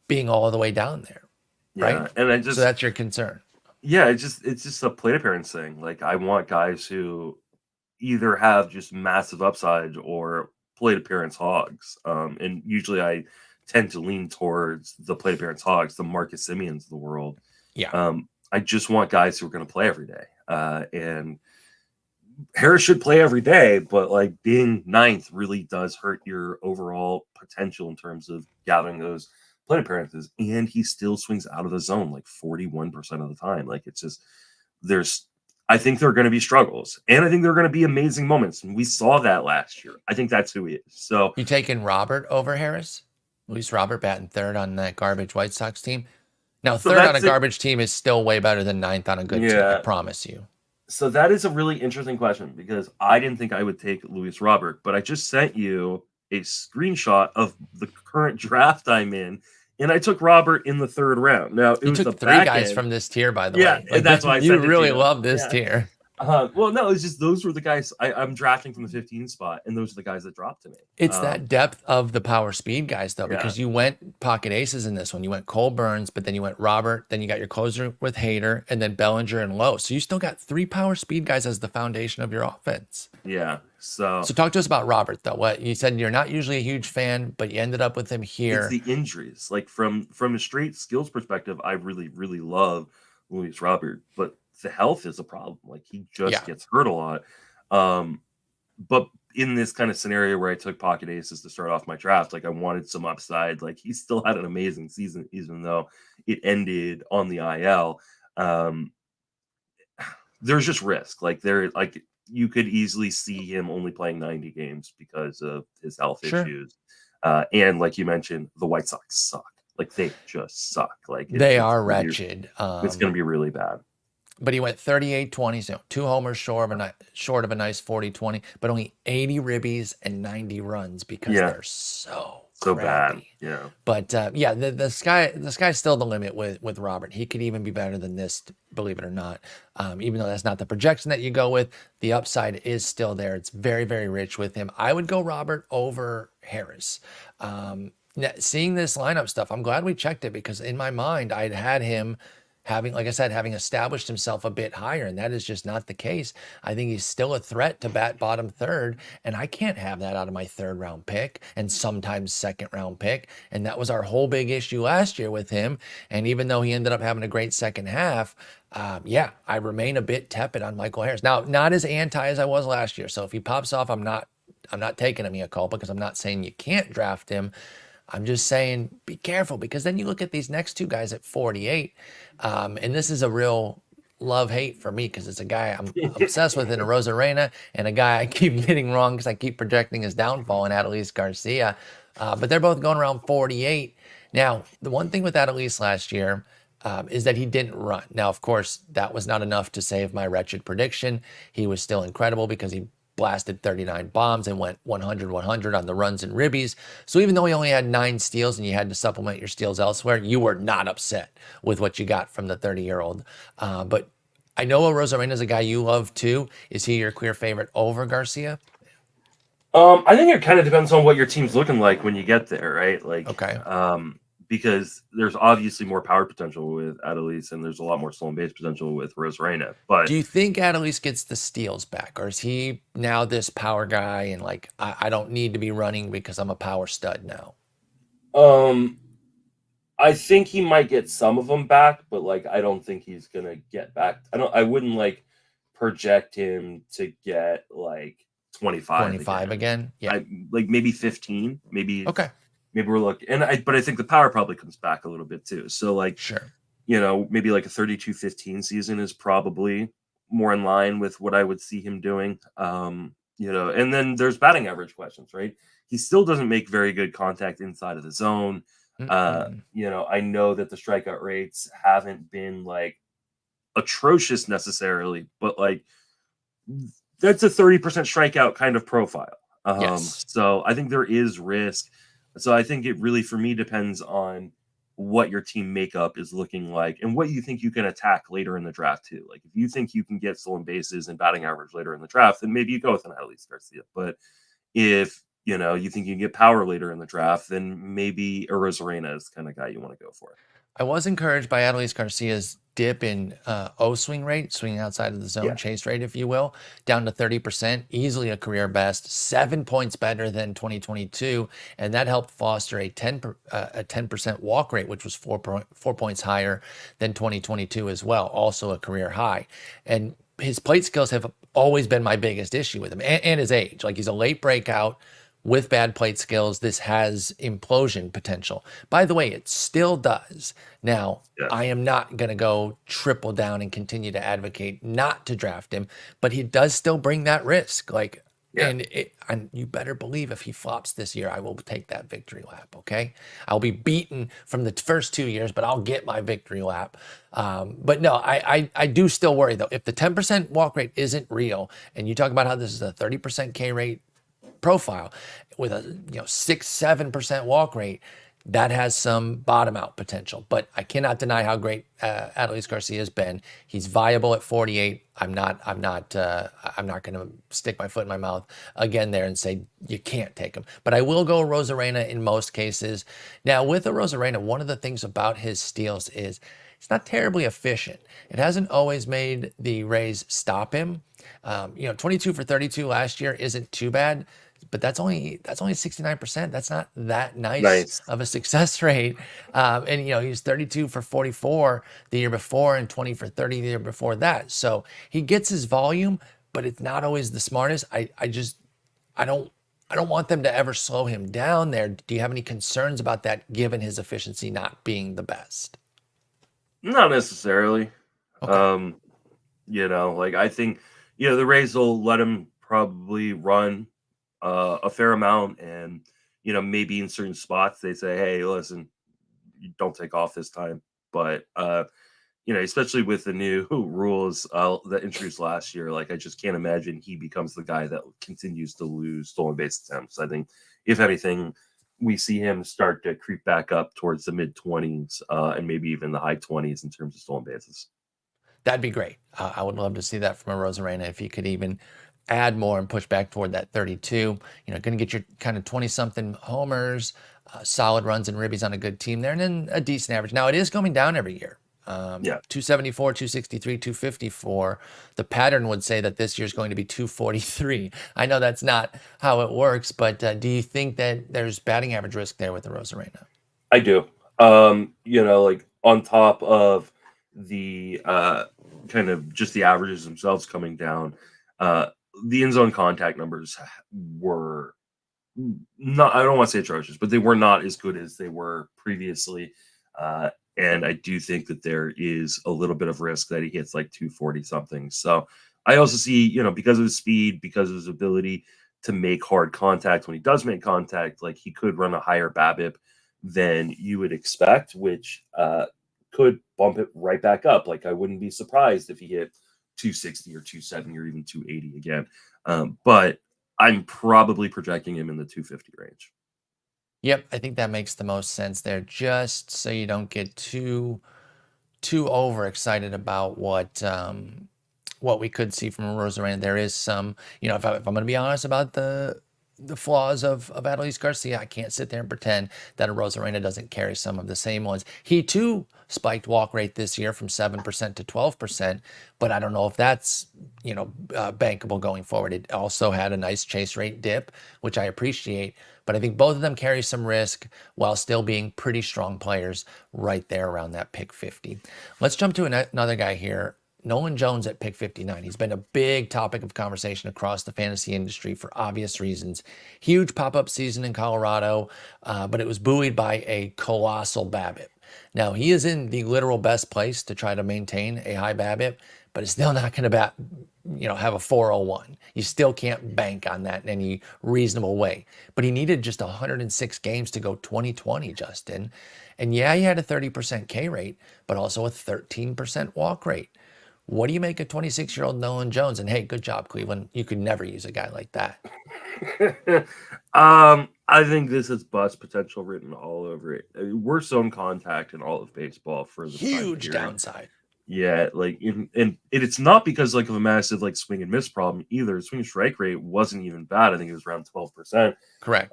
being all the way down there, right? and So that's your concern. it's just a plate appearance thing. Like I want guys who either have just massive upside or plate appearance hogs. And usually I tend to lean towards the plate appearance hogs, the Marcus Simeons of the world. Yeah. I just want guys who are going to play every day. And Harris should play every day, but like being ninth really does hurt your overall potential in terms of gathering those plate appearances. And he still swings out of the zone like 41% of the time. Like it's just, I think there are going to be struggles, and I think there are going to be amazing moments. And we saw that last year. I think that's who he is. So You taking Robert over Harris? Luis Robert batting third on that garbage White Sox team. Now, so third on a that's it. garbage team is still way better than ninth on a good team. I Yeah. promise you. So that is a really interesting question because I didn't think I would take Luis Robert, but I just sent you a screenshot of the current draft I'm in, and I took Robert in the third round. Now it You was the took 3 back guys end. from this tier, by the Yeah, way. and that's why I you sent it to really you. love this Yeah. tier. Well, no, it's just those were the guys I'm drafting from the 15 spot, and those are the guys that dropped to me. It's that depth of the power speed guys, though, Yeah. because you went pocket aces in this one. You went Cole Burns, but then you went Robert. Then you got your closer with Hader, and then Bellinger and Lowe. So you still got 3 power speed guys as the foundation of your offense. Yeah. So talk to us about Robert, though. What you said, you're not usually a huge fan, but you ended up with him here. it's the injuries. Like from a straight skills perspective, I really, really love Luis Robert, but the health is a problem. Like he just gets hurt a lot. But in this kind of scenario where I took pocket aces to start off my draft, like I wanted some upside. Like he still had an amazing season, even though it ended on the IL. There's just risk. Like you could easily see him only playing 90 games because of his health issues. And like you mentioned, the White Sox suck. Like they just suck. Like they are wretched. It's going to be really bad. But he went 38-20, so 2 homers short of a nice 40-20, but only 80 ribbies and 90 runs because they're so crappy. Bad. Yeah. But the sky's still the limit with Robert. He could even be better than this, believe it or not. Even though that's not the projection that you go with, the upside is still there. It's very, very rich with him. I would go Robert over Harris. Seeing this lineup stuff, I'm glad we checked it because in my mind I'd had him having, like I said, having established himself a bit higher, and that is just not the case. I think he's still a threat to bat bottom third, and I can't have that out of my third round pick and sometimes second round pick. And that was our whole big issue last year with him. And even though he ended up having a great second half, yeah, I remain a bit tepid on Michael Harris. Now, not as anti as I was last year. So if he pops off, I'm not taking him a call, because I'm not saying you can't draft him. I'm just saying be careful, because then you look at these next two guys at 48, and this is a real love-hate for me, because it's a guy I'm obsessed with in a Rosarena, and a guy I keep getting wrong because I keep projecting his downfall in Adolis Garcia. But they're both going around 48. Now, the one thing with Adolis last year is that he didn't run. Now, of course, that was not enough to save my wretched prediction. He was still incredible because he blasted 39 bombs and went 100 on the runs and ribbies. So even though he only had 9 steals and you had to supplement your steals elsewhere, you were not upset with what you got from the 30-year-old. But I know Rosarena is a guy you love too. Is he your clear favorite over Garcia? I think it kind of depends on what your team's looking like when you get there, right? Like, Okay. Because there's obviously more power potential with Adolis, and there's a lot more stolen base potential with Rosarena. But do you think Adolis gets the steals back, or is he now this power guy and like I don't need to be running because I'm a power stud now? I think he might get some of them back, but like I don't think he's gonna get back. I wouldn't like project him to get like 25 again? Yeah. Like maybe 15, maybe Okay. maybe we're looking, but I think the power probably comes back a little bit too. So like, Sure. maybe like a 32-15 season is probably more in line with what I would see him doing. And then there's batting average questions, right? He still doesn't make very good contact inside of the zone. I know that the strikeout rates haven't been like atrocious necessarily, but like that's a 30% strikeout kind of profile. Yes. So I think there is risk. So I think it really, for me, depends on what your team makeup is looking like and what you think you can attack later in the draft too. Like if you think you can get stolen bases and batting average later in the draft, then maybe you go with an Adolis Garcia. But if you think you can get power later in the draft, then maybe a Rosarena is the kind of guy you want to go for. I was encouraged by Adolis Garcia's dip in O-swing rate, swinging outside of the zone, Yeah. chase rate, if you will, down to 30%, easily a career best, 7 points better than 2022, and that helped foster a 10% walk rate, which was 4 points higher than 2022 as well, also a career high. And his plate skills have always been my biggest issue with him, and his age. Like he's a late breakout with bad plate skills. This has implosion potential. By the way, it still does. Now, Yeah. I am not going to go triple down and continue to advocate not to draft him, but he does still bring that risk. Like, Yeah. and you better believe if he flops this year, I will take that victory lap. Okay, I'll be beaten from the first 2 years, but I'll get my victory lap. But no, I do still worry though. If the 10% walk rate isn't real, and you talk about how this is a 30% K rate profile with a 6-7% walk rate, that has some bottom out potential. But I cannot deny how great Adolis Garcia has been. He's viable at 48. I'm not going to stick my foot in my mouth again there and say you can't take him. But I will go Rosarena in most cases. Now with a Rosarena, one of the things about his steals is it's not terribly efficient. It hasn't always made the Rays stop him. 22 for 32 last year isn't too bad, but that's only 69%. That's not that nice of a success rate. And he was 32 for 44 the year before and 20 for 30 the year before that. So he gets his volume, but it's not always the smartest. I don't want them to ever slow him down there. Do you have any concerns about that, given his efficiency not being the best? Not necessarily. Okay. Like I think, the Rays will let him probably run a fair amount, and maybe in certain spots they say, hey, listen, you don't take off this time. But especially with the new rules that introduced last year, like I just can't imagine he becomes the guy that continues to lose stolen base attempts. I think if anything, we see him start to creep back up towards the mid 20s and maybe even the high 20s in terms of stolen bases. That'd be great. I would love to see that from a Rosarena, if he could even add more and push back toward that 32. Going to get your kind of 20-something homers, solid runs and ribbies on a good team there, and then a decent average. Now, it is coming down every year. Yeah, 274, 263, 254. The pattern would say that this year's going to be 243. I know that's not how it works, but do you think that there's batting average risk there with the Rosarena? I do. Like on top of the kind of just the averages themselves coming down, uh, the end zone contact numbers were not, I don't want to say atrocious, but they were not as good as they were previously. Uh, and I do think that there is a little bit of risk that he hits like 240 something. So I also see, because of his speed, because of his ability to make hard contact when he does make contact, like he could run a higher BABIP than you would expect, which could bump it right back up. Like I wouldn't be surprised if he hit 260 or 270 or even 280 again. But I'm probably projecting him in the 250 range. Yep, I think that makes the most sense there, just so you don't get too overexcited about what we could see from Rosarena. There is some, if I'm going to be honest about the flaws of Adolis Garcia, I can't sit there and pretend that a Rosarena doesn't carry some of the same ones. He too spiked walk rate this year from 7% to 12%, but I don't know if that's bankable going forward. It also had a nice chase rate dip, which I appreciate, but I think both of them carry some risk while still being pretty strong players right there around that pick 50. Let's jump to another guy here. Nolan Jones at pick 59. He's been a big topic of conversation across the fantasy industry for obvious reasons. Huge pop-up season in Colorado, but it was buoyed by a colossal BABIP. Now, he is in the literal best place to try to maintain a high BABIP, but it's still not going to have a 401. You still can't bank on that in any reasonable way. But he needed just 106 games to go 2020, Justin. And yeah, he had a 30% K rate, but also a 13% walk rate. What do you make of 26-year-old Nolan Jones? And hey, good job, Cleveland. You could never use a guy like that. I think this is bust potential written all over it. I mean, worst zone contact in all of baseball for the time Huge period. downside. Yeah, like and it's not because like of a massive like swing and miss problem either. Swing and strike rate wasn't even bad. I think it was around 12%. Correct.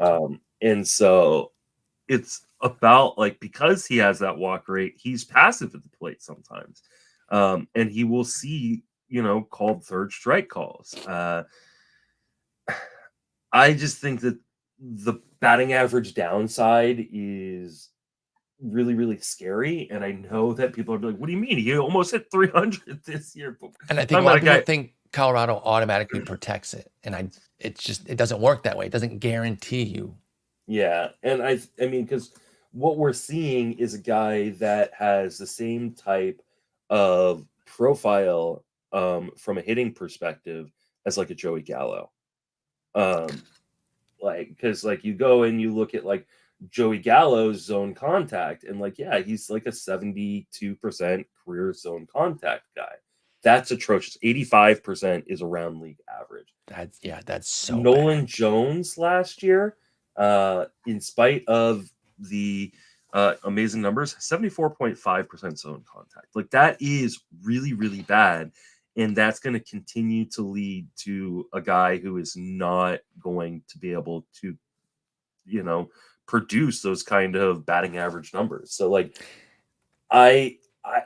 And so it's about like because he has that walk rate, he's passive at the plate sometimes. And he will see, called third strike calls. I just think that the batting average downside is really, really scary. And I know that people are like, what do you mean? He almost hit 300 this year. And I think a lot of people think Colorado automatically protects it. And it doesn't work that way. It doesn't guarantee you. Yeah. And I mean, because what we're seeing is a guy that has the same type of profile from a hitting perspective as like a Joey Gallo. Because like you go and you look at like Joey Gallo's zone contact, and like, yeah, he's like a 72% career zone contact guy. That's atrocious. 85% is around league average. That's so Nolan bad. Jones last year, in spite of the amazing numbers, 74.5% zone contact. Like that is really, really bad. And that's going to continue to lead to a guy who is not going to be able to, produce those kind of batting average numbers. So like I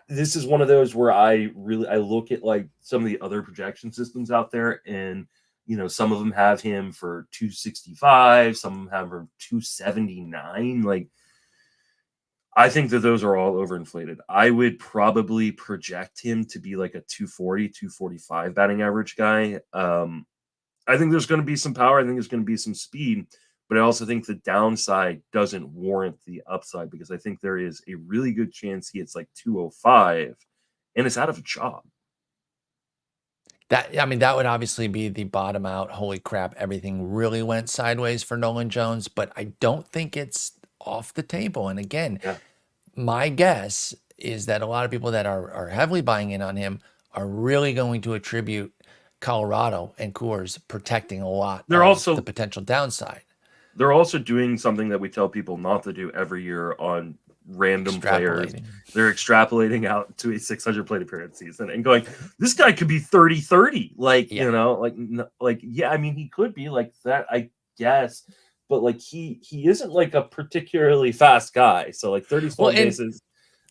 this is one of those where I look at like some of the other projection systems out there, and some of them have him for 265, some of them have him 279. Like I think that those are all overinflated. I would probably project him to be like a 240, 245 batting average guy. I think there's going to be some power. I think there's going to be some speed, but I also think the downside doesn't warrant the upside because I think there is a really good chance he hits like 205 and is out of a job. That would obviously be the bottom out. Holy crap, everything really went sideways for Nolan Jones, but I don't think it's off the table. And again, Yeah. my guess is that a lot of people that are heavily buying in on him are really going to attribute Colorado and Coors protecting a lot of the potential downside. They're also doing something that we tell people not to do every year on random players. They're extrapolating out to a 600 plate appearance season and going, this guy could be 30-30. Like, yeah, I mean, he could be like that, I guess. But like he isn't like a particularly fast guy. So like 30 stolen bases.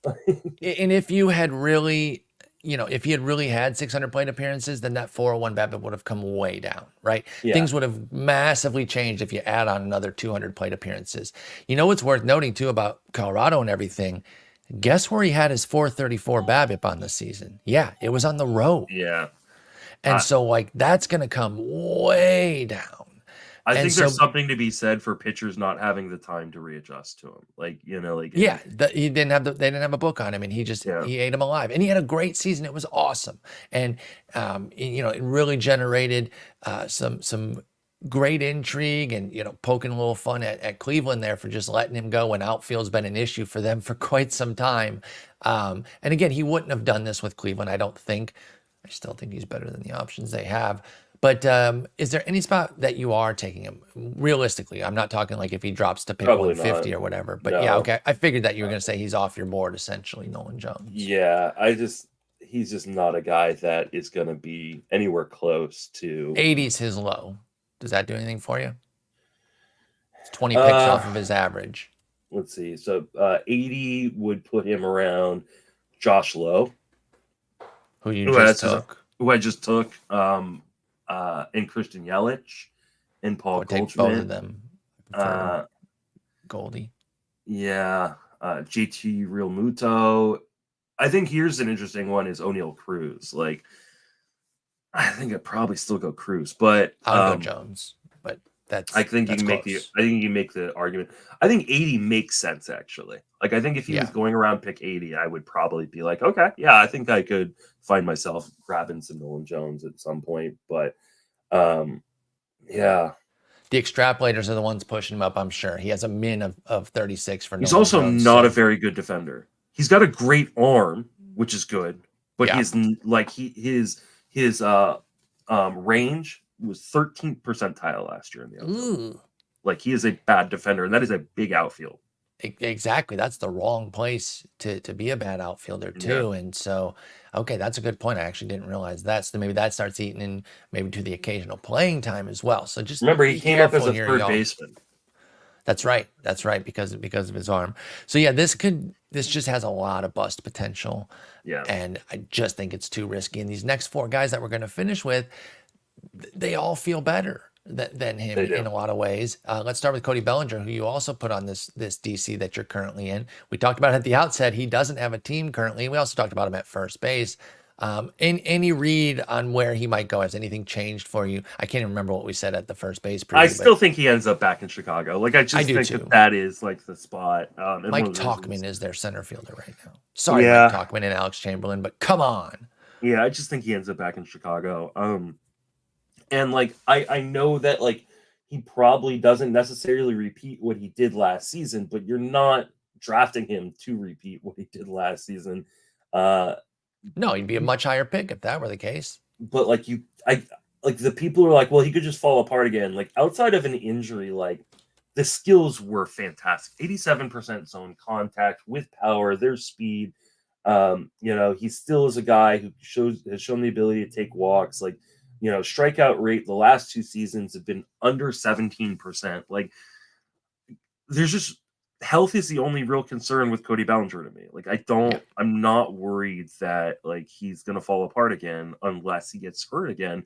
And if you had really, if he had really had 600 plate appearances, then that 401 BABIP would have come way down, right? Yeah. Things would have massively changed if you add on another 200 plate appearances. You know what's worth noting too about Colorado and everything? Guess where he had his 434 BABIP on the season? Yeah, it was on the road. Yeah. And so like that's going to come way down. I And think there's so something to be said for pitchers not having the time to readjust to him. Like, yeah, they didn't have a book on him, and yeah. he ate him alive, and he had a great season. It was awesome, and it really generated some great intrigue, and poking a little fun at Cleveland there for just letting him go when outfield's been an issue for them for quite some time. And again, he wouldn't have done this with Cleveland, I don't think. I still think he's better than the options they have. But is there any spot that you are taking him realistically? I'm not talking like if he drops to pick Probably 150 not. or whatever. But yeah, No. okay. I figured that you were going to say he's off your board essentially, Nolan Jones. Yeah, he's just not a guy that is going to be anywhere close to 80's his low. Does that do anything for you? It's 20 picks off of his average. Let's see. So 80 would put him around Josh Lowe, who I just took, and Christian Yelich, and Paul Goldschmidt. Take both of them. Goldie. Yeah, JT Realmuto. I think here's an interesting one: is O'Neal Cruz. Like, I think I'd probably still go Cruz, but I'll go Jones. But I think you can make the argument. I think 80 makes sense actually. Like, I think if he was going around pick 80, I would probably be like, okay, yeah, I think I could find myself grabbing some Nolan Jones at some point. But yeah. The extrapolators are the ones pushing him up, I'm sure. He has a min of 36 for He's Nolan also Jones, not a very good defender. He's got a great arm, which is good, but his range was 13th percentile last year in the outfield. Like, he is a bad defender, and that is a big outfield. Exactly. That's the wrong place to be a bad outfielder too. Yeah. And so, okay, that's a good point. I actually didn't realize that. So maybe that starts eating in maybe to the occasional playing time as well. So just remember, he came up as a third baseman. That's right. That's right. Because of his arm. So yeah, this just has a lot of bust potential. Yeah. And I just think it's too risky. And these next four guys that we're going to finish with, they all feel better than him in a lot of ways. Let's start with Cody Bellinger, who you also put on this DC that you're currently in. We talked about it at the outset. He doesn't have a team currently. We also talked about him at first base. Any read on where he might go? Has anything changed for you? I can't even remember what we said at the first base preview. I still think he ends up back in Chicago. Like, I think that is like the spot. Mike Tauchman is their center fielder right now. Sorry, Mike Tauchman and Alex Chamberlain, but come on. Yeah, I just think he ends up back in Chicago. And like, I know that like he probably doesn't necessarily repeat what he did last season, but you're not drafting him to repeat what he did last season. No, he'd be a much higher pick if that were the case. But like the people are like, well, he could just fall apart again. Like, outside of an injury, like, the skills were fantastic. 87% zone contact with power, there's speed. He still is a guy who has shown the ability to take walks. Like, strikeout rate the last two seasons have been under 17%. Like, there's just health is the only real concern with Cody Bellinger to me. Like, I'm not worried that like he's going to fall apart again unless he gets hurt again.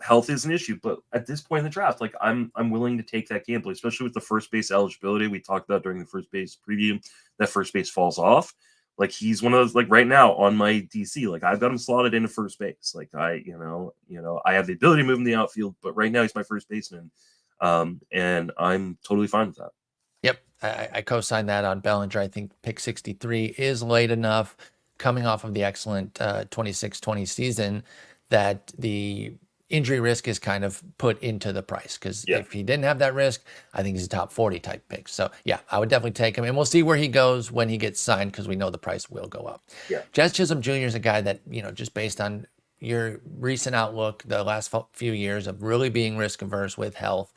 Health is an issue, but at this point in the draft, like, I'm willing to take that gamble, especially with the first base eligibility we talked about during the first base preview. That first base falls off. Like, he's one of those, like, right now on my DC, like, I've got him slotted into first base. Like, I have the ability to move in the outfield, but right now he's my first baseman. And I'm totally fine with that. Yep. I co-signed that on Bellinger. I think pick 63 is late enough coming off of the excellent 26-20 season that the injury risk is kind of put into the price, because if he didn't have that risk, I think he's a top 40 type pick. So yeah, I would definitely take him, and we'll see where he goes when he gets signed, because we know the price will go up. Yeah. Jazz Chisholm Jr. is a guy that, just based on your recent outlook the last few years of really being risk averse with health,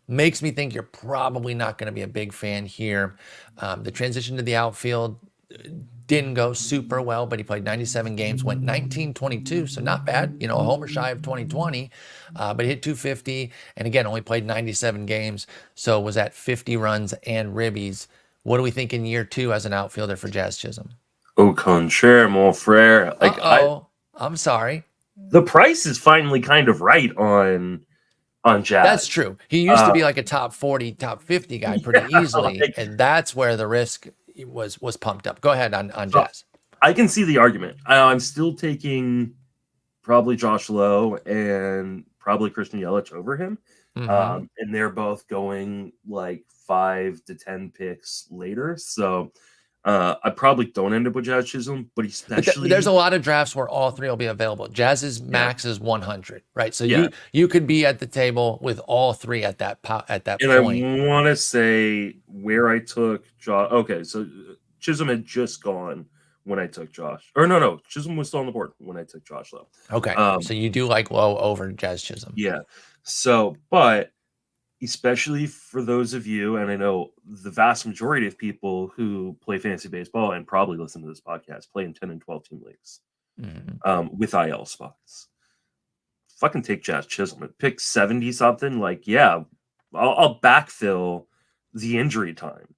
makes me think you're probably not going to be a big fan here. The transition to the outfield didn't go super well, but he played 97 games, went 19-22, so not bad, a homer shy of 2020, but he hit 250, and again, only played 97 games, so was at 50 runs and ribbies What do we think in year 2 as an outfielder for Jazz Chisholm? Au contraire, mon frère. I'm sorry. The price is finally kind of right on Jazz. That's true. He used to be like a top 40, top 50 guy pretty easily, and that's where the risk was pumped up. Go ahead on so Jazz. I can see the argument. I'm still taking probably Josh Lowe and probably Christian Yelich over him. Mm-hmm. And they're both going like 5 to 10 picks later. So I probably don't end up with Jazz Chisholm, but especially there's a lot of drafts where all three will be available. Jazz's max is 100, right? So you could be at the table with all three at that and point. I want to say where I took Josh. Okay, so Chisholm had just gone when I took Josh. Or no, Chisholm was still on the board when I took Josh Lowe. Okay, so you do like Lowe over Jazz Chisholm. Yeah. So, but especially for those of you, and I know the vast majority of people who play fantasy baseball and probably listen to this podcast play in 10 and 12 team leagues with IL spots. Fucking take Jazz Chisholm and pick 70 something. Like, yeah, I'll backfill the injury time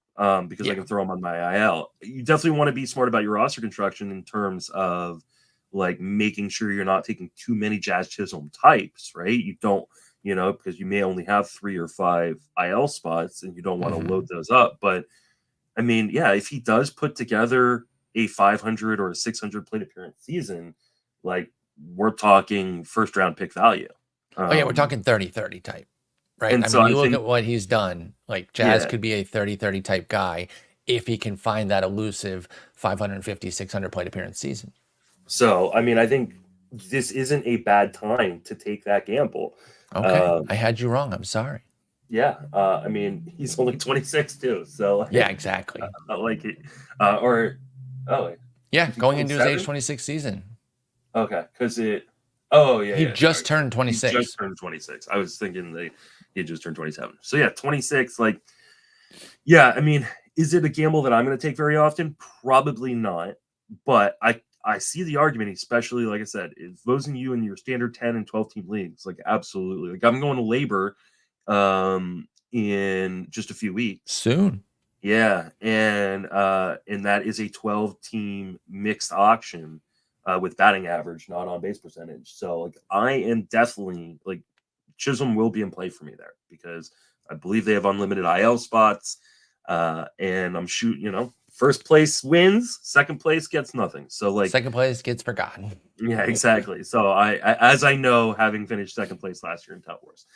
because I can throw him on my IL. You definitely want to be smart about your roster construction in terms of like making sure you're not taking too many Jazz Chisholm types, right? You don't, because you may only have 3 or 5 IL spots and you don't want to load those up. But I mean, yeah, if he does put together a 500 or a 600 plate appearance season, like we're talking first round pick value. We're talking 30-30 type, right? And I so mean, you look at what he's done, like Jazz could be a 30-30 type guy if he can find that elusive 550, 600 plate appearance season. So, I mean, I think this isn't a bad time to take that gamble. Okay. I had you wrong. I'm sorry. Yeah. I mean, he's only 26 too. So, like, yeah, exactly. Going into his age 26 season. Okay. Because he just turned 26. He just turned 26. I was thinking he just turned 27. So, yeah, 26. Like, yeah, I mean, is it a gamble that I'm going to take very often? Probably not. But I see the argument, especially, like I said, if those in you in your standard 10 and 12 team leagues, like absolutely. Like I'm going to labor in just a few weeks. Soon. Yeah. And that is a 12 team mixed auction with batting average, not on base percentage. So like I am definitely like Chisholm will be in play for me there because I believe they have unlimited IL spots. And I'm shooting, first place wins, second place gets nothing. So like second place gets forgotten. Yeah, exactly. So I as I know, having finished second place last year in Tout Wars.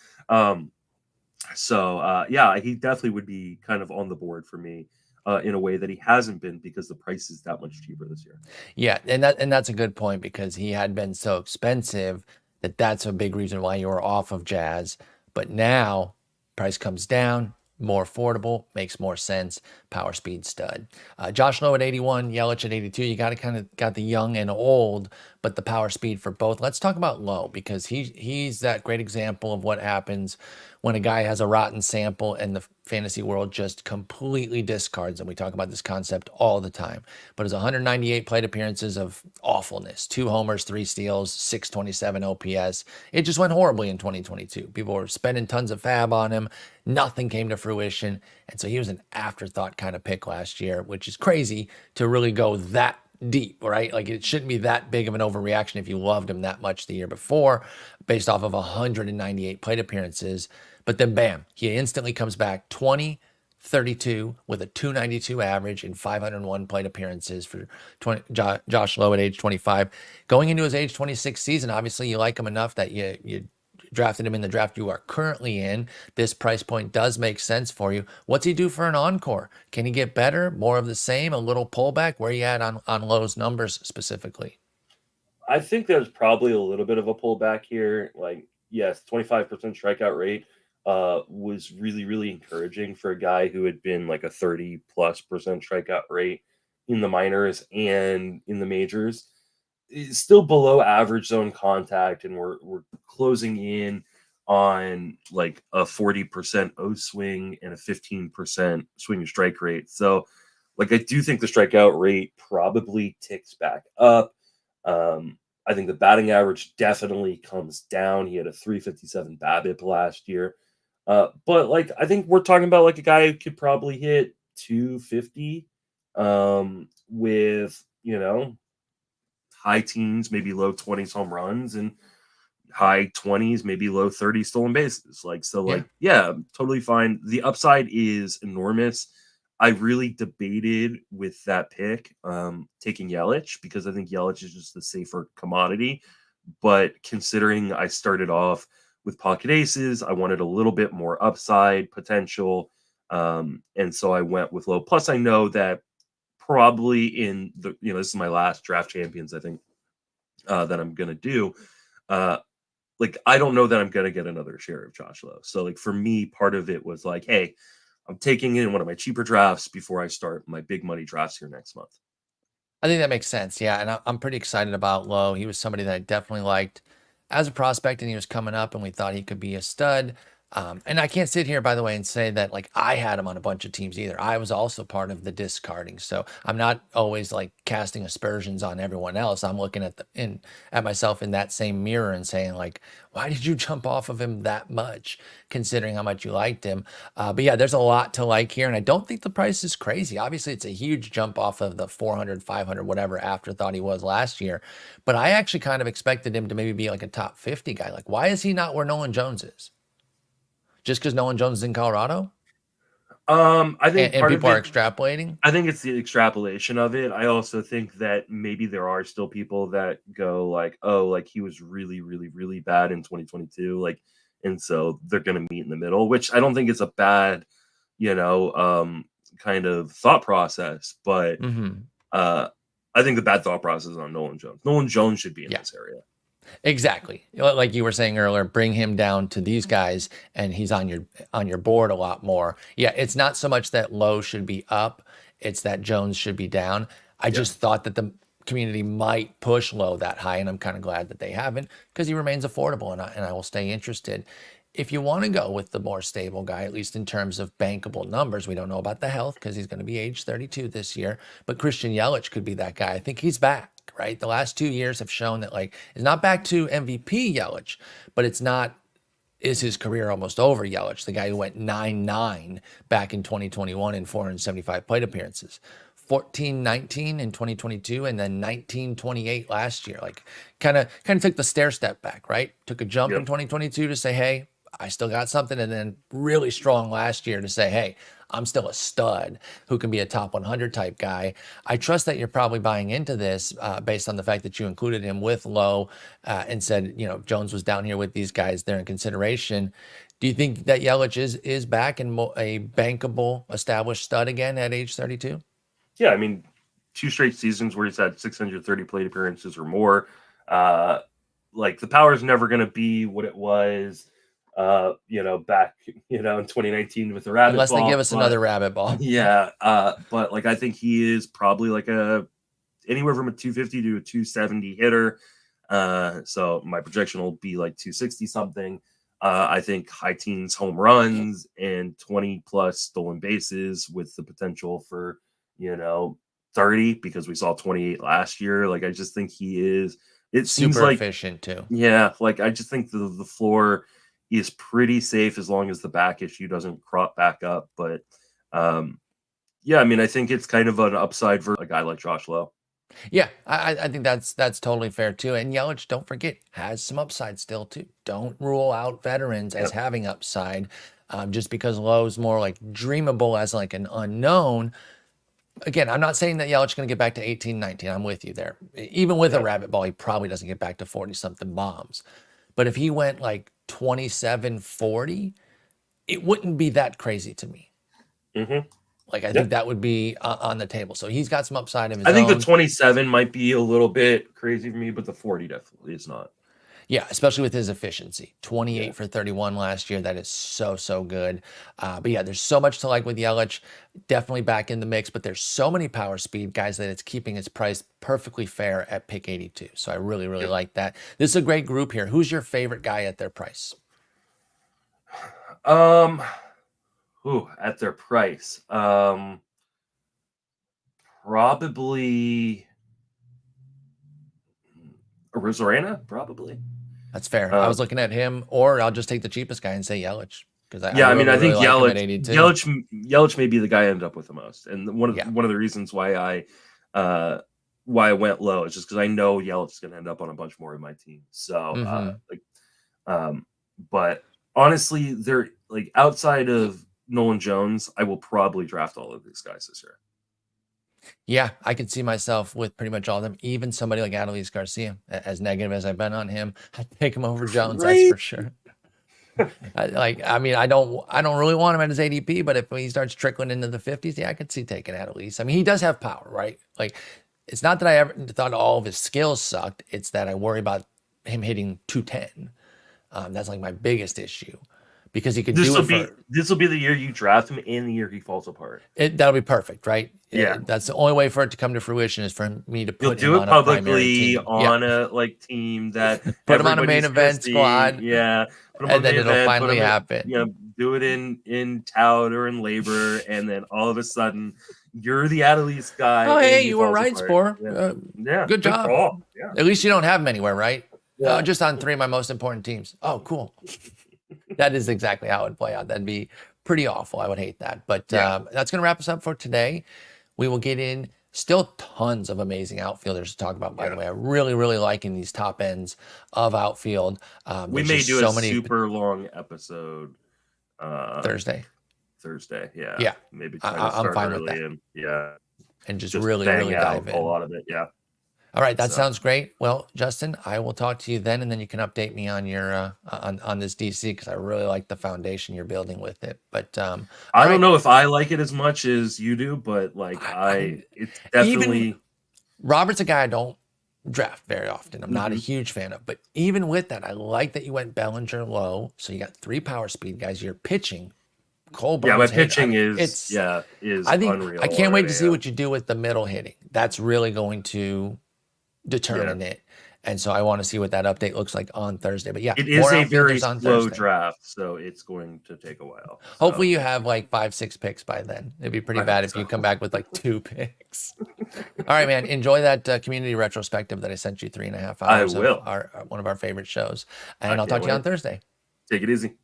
He definitely would be kind of on the board for me in a way that he hasn't been because the price is that much cheaper this year. Yeah, and that's a good point because he had been so expensive that's a big reason why you were off of Jazz. But now price comes down, more affordable, makes more sense. Power speed stud. Josh Lowe at 81, Yelich at 82. You got the young and old, but the power speed for both. Let's talk about Lowe because he's that great example of what happens when a guy has a rotten sample and the fantasy world just completely discards him. We talk about this concept all the time. But his 198 plate appearances of awfulness, 2 homers, 3 steals, 627 OPS. It just went horribly in 2022. People were spending tons of fab on him. Nothing came to fruition. And so he was an afterthought kind of pick last year, which is crazy to really go that deep, right? Like it shouldn't be that big of an overreaction if you loved him that much the year before, based off of 198 plate appearances. But then bam, he instantly comes back 20-32 with a 292 average in 501 plate appearances for Josh Lowe at age 25. Going into his age 26 season, obviously you like him enough that you drafted him in the draft you are currently in. This price point does make sense for you. What's he do for an encore? Can he get better? More of the same? A little pullback? Where are you at on Lowe's numbers specifically? I think there's probably a little bit of a pullback here. Like, yes, 25% strikeout rate was really, really encouraging for a guy who had been like a 30+% strikeout rate in the minors and in the majors. It's still below average zone contact, and we're closing in on like a 40% O swing and a 15% swing and strike rate. So, like, I do think the strikeout rate probably ticks back up. I think the batting average definitely comes down. He had a 357 BABIP last year. But like, I think we're talking about like a guy who could probably hit 250 with, high teens, maybe low 20s home runs and high 20s, maybe low 30s stolen bases. Like, so, Yeah. like, yeah, totally fine. The upside is enormous. I really debated with that pick, taking Yelich, because I think Yelich is just the safer commodity. But considering I started off with pocket aces, I wanted a little bit more upside potential. And so I went with low. Plus, I know that probably in the, this is my last draft champions, I think, that I'm going to do. Uh, like, I don't know that I'm going to get another share of Josh Lowe. So, like, for me, part of it was like, hey, I'm taking in one of my cheaper drafts before I start my big money drafts here next month. I think that makes sense. Yeah. And I'm pretty excited about Lowe. He was somebody that I definitely liked as a prospect, and he was coming up, and we thought he could be a stud. And I can't sit here, by the way, and say that like I had him on a bunch of teams either. I was also part of the discarding, so I'm not always like casting aspersions on everyone else. I'm looking at myself in that same mirror and saying like, why did you jump off of him that much, considering how much you liked him? But yeah, there's a lot to like here, and I don't think the price is crazy. Obviously, it's a huge jump off of the 400, 500, whatever afterthought he was last year. But I actually kind of expected him to maybe be like a top 50 guy. Like, why is he not where Nolan Jones is? Just because Nolan Jones is in Colorado? I think And part of people are it, extrapolating? I think it's the extrapolation of it. I also think that maybe there are still people that go like, oh, like he was really, really, really bad in 2022. Like, and so they're going to meet in the middle, which I don't think is a bad, kind of thought process. But Mm-hmm. uh, I think the bad thought process is on Nolan Jones. Nolan Jones should be in Yeah. this area. Exactly. Like you were saying earlier, bring him down to these guys and he's on your board a lot more. Yeah, it's not so much that Lowe should be up, it's that Jones should be down. I Yeah. just thought that the community might push Lowe that high, and I'm kind of glad that they haven't because he remains affordable, and I will stay interested. If you want to go with the more stable guy, at least in terms of bankable numbers, we don't know about the health because he's going to be age 32 this year, but Christian Yelich could be that guy. I think he's back, right? The last 2 years have shown that like it's not back to MVP Yelich, but it's not, is his career almost over Yelich, the guy who went 9-9 back in 2021 in 475 plate appearances. 14-19 in 2022 and then 19-28 last year. Like kind of took the stair step back, right? Took a jump in Yep. 2022 to say, hey, I still got something, and then really strong last year to say, hey, I'm still a stud who can be a top 100 type guy. I trust that you're probably buying into this based on the fact that you included him with Lowe and said, Jones was down here with these guys. They're in consideration. Do you think that Yelich is back and a bankable, established stud again at age 32? Yeah, I mean, 2 straight seasons where he's had 630 plate appearances or more. Uh, like, the power is never going to be what it was, back, in 2019 with the rabbit Unless they give ball. us But another rabbit ball. yeah, but like I think he is probably like anywhere from a 250 to a 270 hitter. So my projection will be like 260 something. I think high teens home runs and 20 plus stolen bases with the potential for, you know, 30, because we saw 28 last year. Like, I just think he is, it seems Super like, efficient too. yeah, like I just think the floor is pretty safe as long as the back issue doesn't crop back up. But um, yeah, I mean, I think it's kind of an upside for a guy like Josh Lowe. Yeah, I think that's totally fair too. And Yelich, don't forget, has some upside still too. Don't rule out veterans as Yep. having upside. Just because Lowe's more like dreamable as like an unknown. Again, I'm not saying that Yelich going to get back to 18, 19. I'm with you there. Even with a Yep. rabbit ball, he probably doesn't get back to 40 something bombs. But if he went like 27, 40, it wouldn't be that crazy to me. Hmm. Like I Yeah. think that would be on the table. So he's got some upside of his I think the own. 27 might be a little bit crazy for me, but the 40 definitely is not. Yeah, especially with his efficiency. Yeah. 28 for 31 last year. That is so, so good. But yeah, there's so much to like with Yelich. Definitely back in the mix, but there's so many power speed guys that it's keeping its price perfectly fair at pick 82. So I really, really Yep. like that. This is a great group here. Who's your favorite guy at their price? Um, at their price. Probably Rosarena, probably. That's fair. I Uh, was looking at him, or I'll just take the cheapest guy and say Yelich. because I Yeah, I mean, really, I really think like him at 82. Yelich may be the guy I end up with the most, and one Yeah. of the reasons why I went low is just because I know Yelich is going to end up on a bunch more of my team. So, um, but honestly, they're like outside of Nolan Jones, I will probably draft all of these guys this year. Yeah, I can see myself with pretty much all of them. Even somebody like Adolis Garcia, as negative as I've been on him, I'd take him over Jones. That's for sure. I mean, I don't really want him at his ADP, but if he starts trickling into the 50s, yeah, I could see taking Adolis. I mean, he does have power, right? Like, it's not that I ever thought all of his skills sucked. It's that I worry about him hitting 210. That's like my biggest issue because he could do it for. This will be the year you draft him and the year he falls apart. That'll be perfect, right? Yeah. That's the only way for it to come to fruition is for me to You'll put do him it on a primary publicly team. on a team that put him on a main everybody's gonna event see. squad. Yeah. Put him And on then main it'll event, finally happen. Do it in tout or in labor, and then all of a sudden you're the Adolis guy. Oh, hey, and you were right, apart. Sporer. Yeah. Good job. Call. Yeah. At least you don't have him anywhere, right? Yeah. Just on 3 of my most important teams. Oh, cool. That is exactly how it would play out. That'd be pretty awful. I would hate that. But that's going to wrap us up for today. We will get in still tons of amazing outfielders to talk about, by the way. I'm really, really liking these top ends of outfield. We may do a super long episode Thursday. Yeah. Yeah. Maybe I'm fine with that. And just really, really dive in. A lot of it. Yeah. All right, that sounds great. Well, Justin, I will talk to you then, and then you can update me on your on this DC because I really like the foundation you're building with it. But I don't know if I like it as much as you do, but like it's definitely. Even, Robert's a guy I don't draft very often. I'm not a huge fan of, but even with that, I like that you went Bellinger low, so you got 3 power speed guys. You're pitching. Cole Burns. Yeah, my pitching is I think unreal. I can't wait to see what you do with the middle hitting. That's really going to determine it. And so I want to see what that update looks like on Thursday. But yeah, it is a very slow draft, so it's going to take a while. So. Hopefully you have like 5-6 picks by then. It'd be pretty bad if you come back with like 2 picks. All right, man. Enjoy that community retrospective that I sent you 3.5 hours. I will. One of our favorite shows. And I'll talk to you on Thursday. Take it easy.